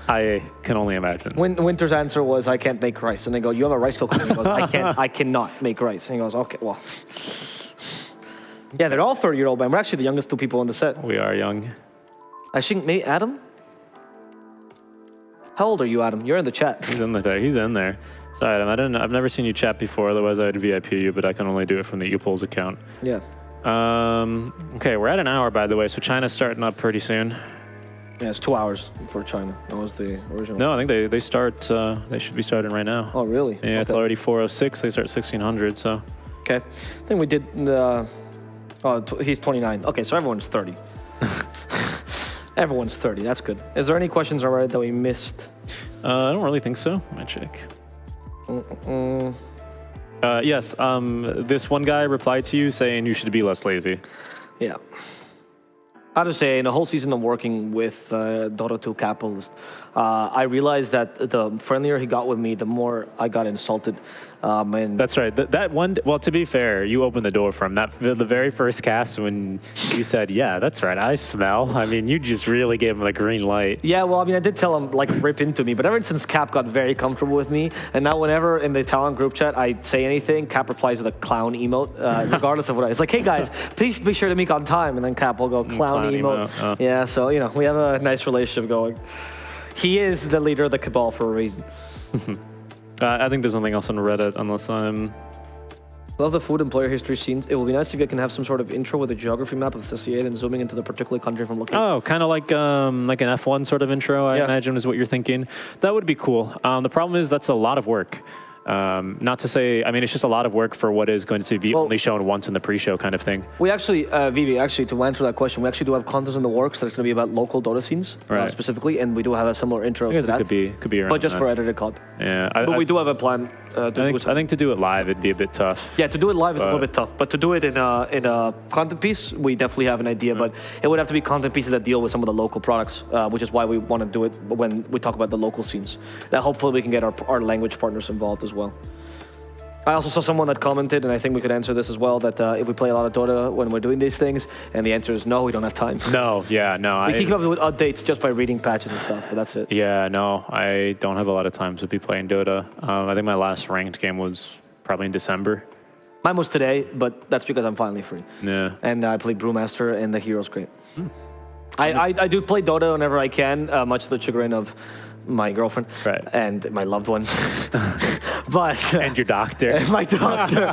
B: I can only imagine.
A: Winter's answer was, I can't make rice. And they go, you have a rice cooker? And he goes, I cannot make rice. And he goes, okay, well. Yeah, they're all 30-year-old men. We're actually the youngest two people on the set.
B: We are young.
A: I think maybe Adam? How old are you, Adam? You're in the chat.
B: He's in there. Sorry, Adam, I've never seen you chat before, otherwise I would VIP you, but I can only do it from the Upol's account.
A: Yeah.
B: Okay, we're at an hour, by the way, so China's starting up pretty soon.
A: Yeah, it's 2 hours for China. That was the original.
B: No, I think they start, they should be starting right now.
A: Oh, really?
B: Yeah, okay. It's already 4:06, they start 1600, so.
A: Okay. I think we did, he's 29. Okay, so everyone's 30. Everyone's 30, that's good. Is there any questions already that we missed?
B: I don't really think so. Let me check. Yes, this one guy replied to you saying you should be less lazy.
A: Yeah. I have to say, in the whole season of working with Dota 2 Capitalist, I realized that the friendlier he got with me, the more I got insulted. And
B: That's right. That one. Well, to be fair, you opened the door from that. The very first cast when you said, "Yeah, that's right, I smell." I mean, you just really gave him the green light.
A: yeah, well, I mean, I did tell him, like, rip into me, but ever since Cap got very comfortable with me, and now whenever in the Talon group chat I say anything, Cap replies with a clown emote, regardless of what it's like, hey guys, please be sure to meet on time, and then Cap will go clown emote. Yeah, so, you know, we have a nice relationship going. He is the leader of the Cabal for a reason.
B: I think there's nothing else on Reddit unless I'm...
A: Love the food and player history scenes. It will be nice if you can have some sort of intro with a geography map of SEA and zooming into the particular country from looking.
B: Oh, kind of like an F1 sort of intro, I imagine is what you're thinking. That would be cool. The problem is that's a lot of work. Not to say, I mean, it's just a lot of work for what is going to be only shown once in the pre-show kind of thing.
A: We actually, Vivi, actually, to answer that question, we actually do have content in the works that's going to be about local Dota scenes specifically, and we do have a similar intro to that.
B: Could be around
A: but just
B: that.
A: for edited content.
B: Yeah,
A: but we do have a plan.
B: I think to do it live, it'd be a bit tough.
A: Yeah, to do it live is a little bit tough, but to do it in a content piece, we definitely have an idea. But it would have to be content pieces that deal with some of the local products, which is why we want to do it when we talk about the local scenes. That hopefully we can get our language partners involved as well. I also saw someone that commented, and I think we could answer this as well, that if we play a lot of Dota when we're doing these things, and the answer is no, we don't have time.
B: No, yeah, no.
A: We keep up with updates just by reading patches and stuff, but that's it.
B: Yeah, no, I don't have a lot of time to be playing Dota. I think my last ranked game was probably in December.
A: Mine was today, but that's because I'm finally free.
B: Yeah.
A: And I played Brewmaster, and the hero's great. I do play Dota whenever I can, much to the chagrin of my girlfriend and my loved ones. But
B: and your doctor.
A: And my doctor.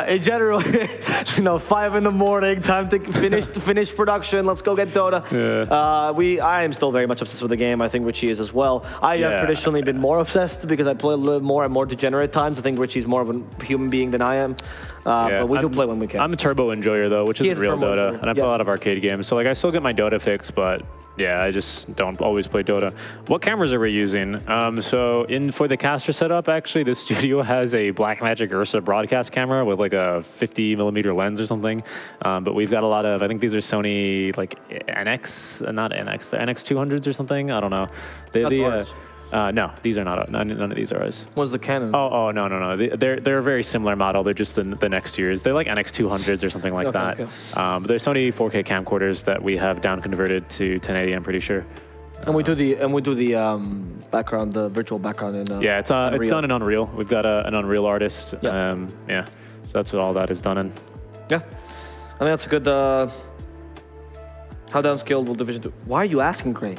A: In general, 5 in the morning, time to finish production. Let's go get Dota. Yeah. I am still very much obsessed with the game. I think Richie is as well. I have traditionally been more obsessed because I play a little more and more degenerate times. I think Richie's more of a human being than I am. But we do play when we can.
B: I'm a turbo enjoyer though, which is real Dota, and I play a lot of arcade games. So like I still get my Dota fix, but yeah, I just don't always play Dota. What cameras are we using? For the caster setup, actually, the studio has a Blackmagic Ursa broadcast camera with like a 50mm lens or something. But we've got a lot of, I think these are Sony like not NX, the NX200s or something. I don't know. No, these are not. None of these are ours.
A: What's the Canon?
B: Oh, no. They're a very similar model. They're just the next year's. They're like NX200s or something like that. Okay. But they're Sony 4K camcorders that we have down converted to 1080. I'm pretty sure.
A: And we do the background, the virtual background in.
B: It's done in Unreal. We've got an Unreal artist. So that's what all that is done in.
A: Yeah, I think that's a good. How downscaled will Division 2? Why are you asking, Gray?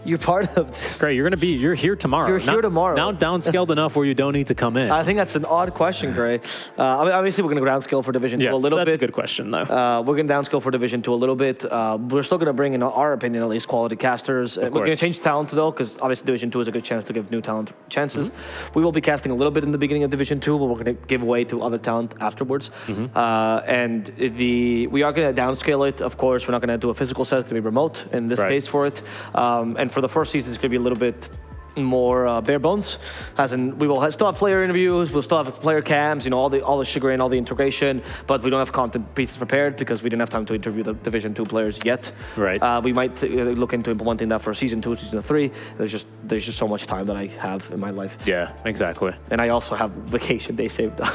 A: You're part of this.
B: Gray, you're here tomorrow.
A: You're here tomorrow.
B: Now downscaled enough where you don't need to come in.
A: I think that's an odd question, Gray. Obviously, we're going to downscale for Division 2 a little bit.
B: That's a good question, though.
A: We're going to downscale for Division 2 a little bit. We're still going to bring, in our opinion at least, quality casters. We're going to change talent, though, because obviously Division 2 is a good chance to give new talent chances. We will be casting a little bit in the beginning of Division 2, but we're going to give way to other talent afterwards. We are going to downscale it. Of course, we're not going to do a physical set. It's going to be remote in this case for it. And for the first season, it's going to be a little bit more bare bones, as in we will still have player interviews, we'll still have player cams, all the chagrin, all the integration, but we don't have content pieces prepared because we didn't have time to interview the Division 2 players yet.
B: Right.
A: We might look into implementing that for Season 2, Season 3. There's just so much time that I have in my life.
B: Yeah, exactly.
A: And I also have vacation days saved up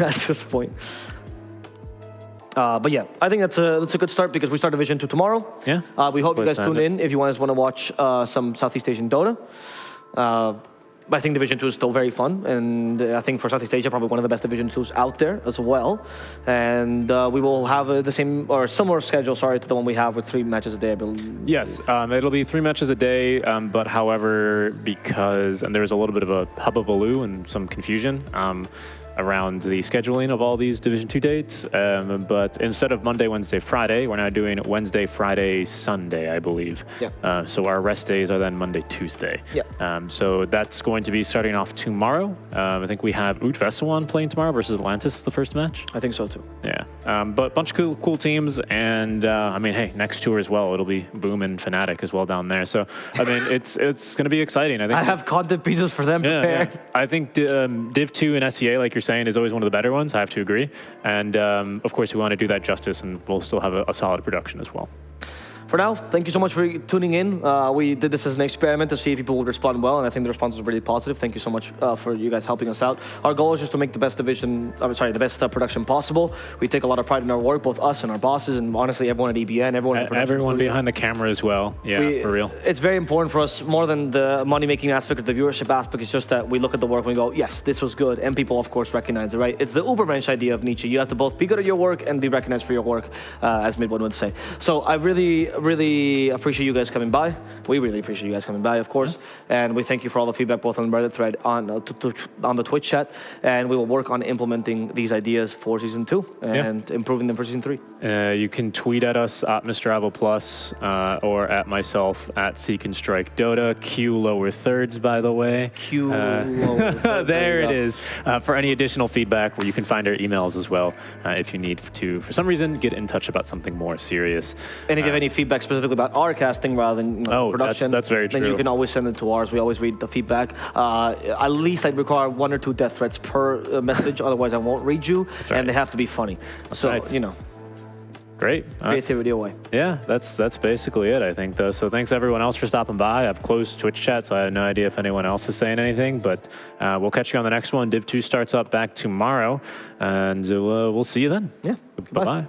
A: at this point. But yeah, I think that's a good start because we start Division 2 tomorrow.
B: Yeah.
A: We hope you guys tune in if you guys want to watch some Southeast Asian Dota. I think Division 2 is still very fun, and I think for Southeast Asia, probably one of the best Division 2s out there as well. And we will have the same or similar schedule, to the one we have with 3 matches a day, I believe.
B: Yes, it'll be 3 matches a day, but however, and there's a little bit of a hubbubaloo and some confusion around the scheduling of all these Division 2 dates, but instead of Monday, Wednesday, Friday, we're now doing Wednesday, Friday, Sunday, I believe.
A: Yeah.
B: So our rest days are then Monday, Tuesday.
A: Yeah.
B: So that's going to be starting off tomorrow. I think we have Utvesuwan playing tomorrow versus Atlantis, the first match.
A: I think so too.
B: Yeah. But a bunch of cool teams, and I mean, hey, next tour as well, it'll be Boom and Fnatic as well down there. So I mean, it's going to be exciting. I think
A: I have content pieces for them prepared.
B: Yeah. I think Div 2 and SEA, like you're saying, is always one of the better ones. I have to agree. And of course, we want to do that justice, and we'll still have a solid production as well.
A: for now, thank you so much for tuning in. We did this as an experiment to see if people would respond well, and I think the response was really positive. Thank you so much for you guys helping us out. Our goal is just to make the best the best production possible. We take a lot of pride in our work, both us and our bosses, and honestly, everyone at EBN,
B: everyone behind the camera as well. Yeah, for real.
A: It's very important for us, more than the money-making aspect or the viewership aspect. It's just that we look at the work and we go, yes, this was good, and people, of course, recognize it, right? It's the Ubermensch idea of Nietzsche. You have to both be good at your work and be recognized for your work, as Midwood would say. So I really, really appreciate you guys coming by. We really appreciate you guys coming by, of course, and we thank you for all the feedback, both on the Reddit thread, on the Twitch chat, and we will work on implementing these ideas for season 2 and improving them for season 3.
B: You can tweet at us at Mr. Avo Plus, or at myself at Seek and Strike Dota. Q lower thirds, by the way.
A: Q lower thirds.
B: There it is. For any additional feedback, where you can find our emails as well, if you need to, for some reason, get in touch about something more serious.
A: And if you have any feedback specifically about our casting rather than production,
B: that's very true.
A: Then you can always send it to ours. We always read the feedback. At least I'd require 1 or 2 death threats per message, otherwise I won't read you, and they have to be funny. You know.
B: Great.
A: Creativity away.
B: Yeah, that's basically it, I think, though. So thanks everyone else for stopping by. I've closed Twitch chat, so I have no idea if anyone else is saying anything, but we'll catch you on the next one. Div 2 starts up back tomorrow, and we'll see you then.
A: Yeah.
B: Bye-bye.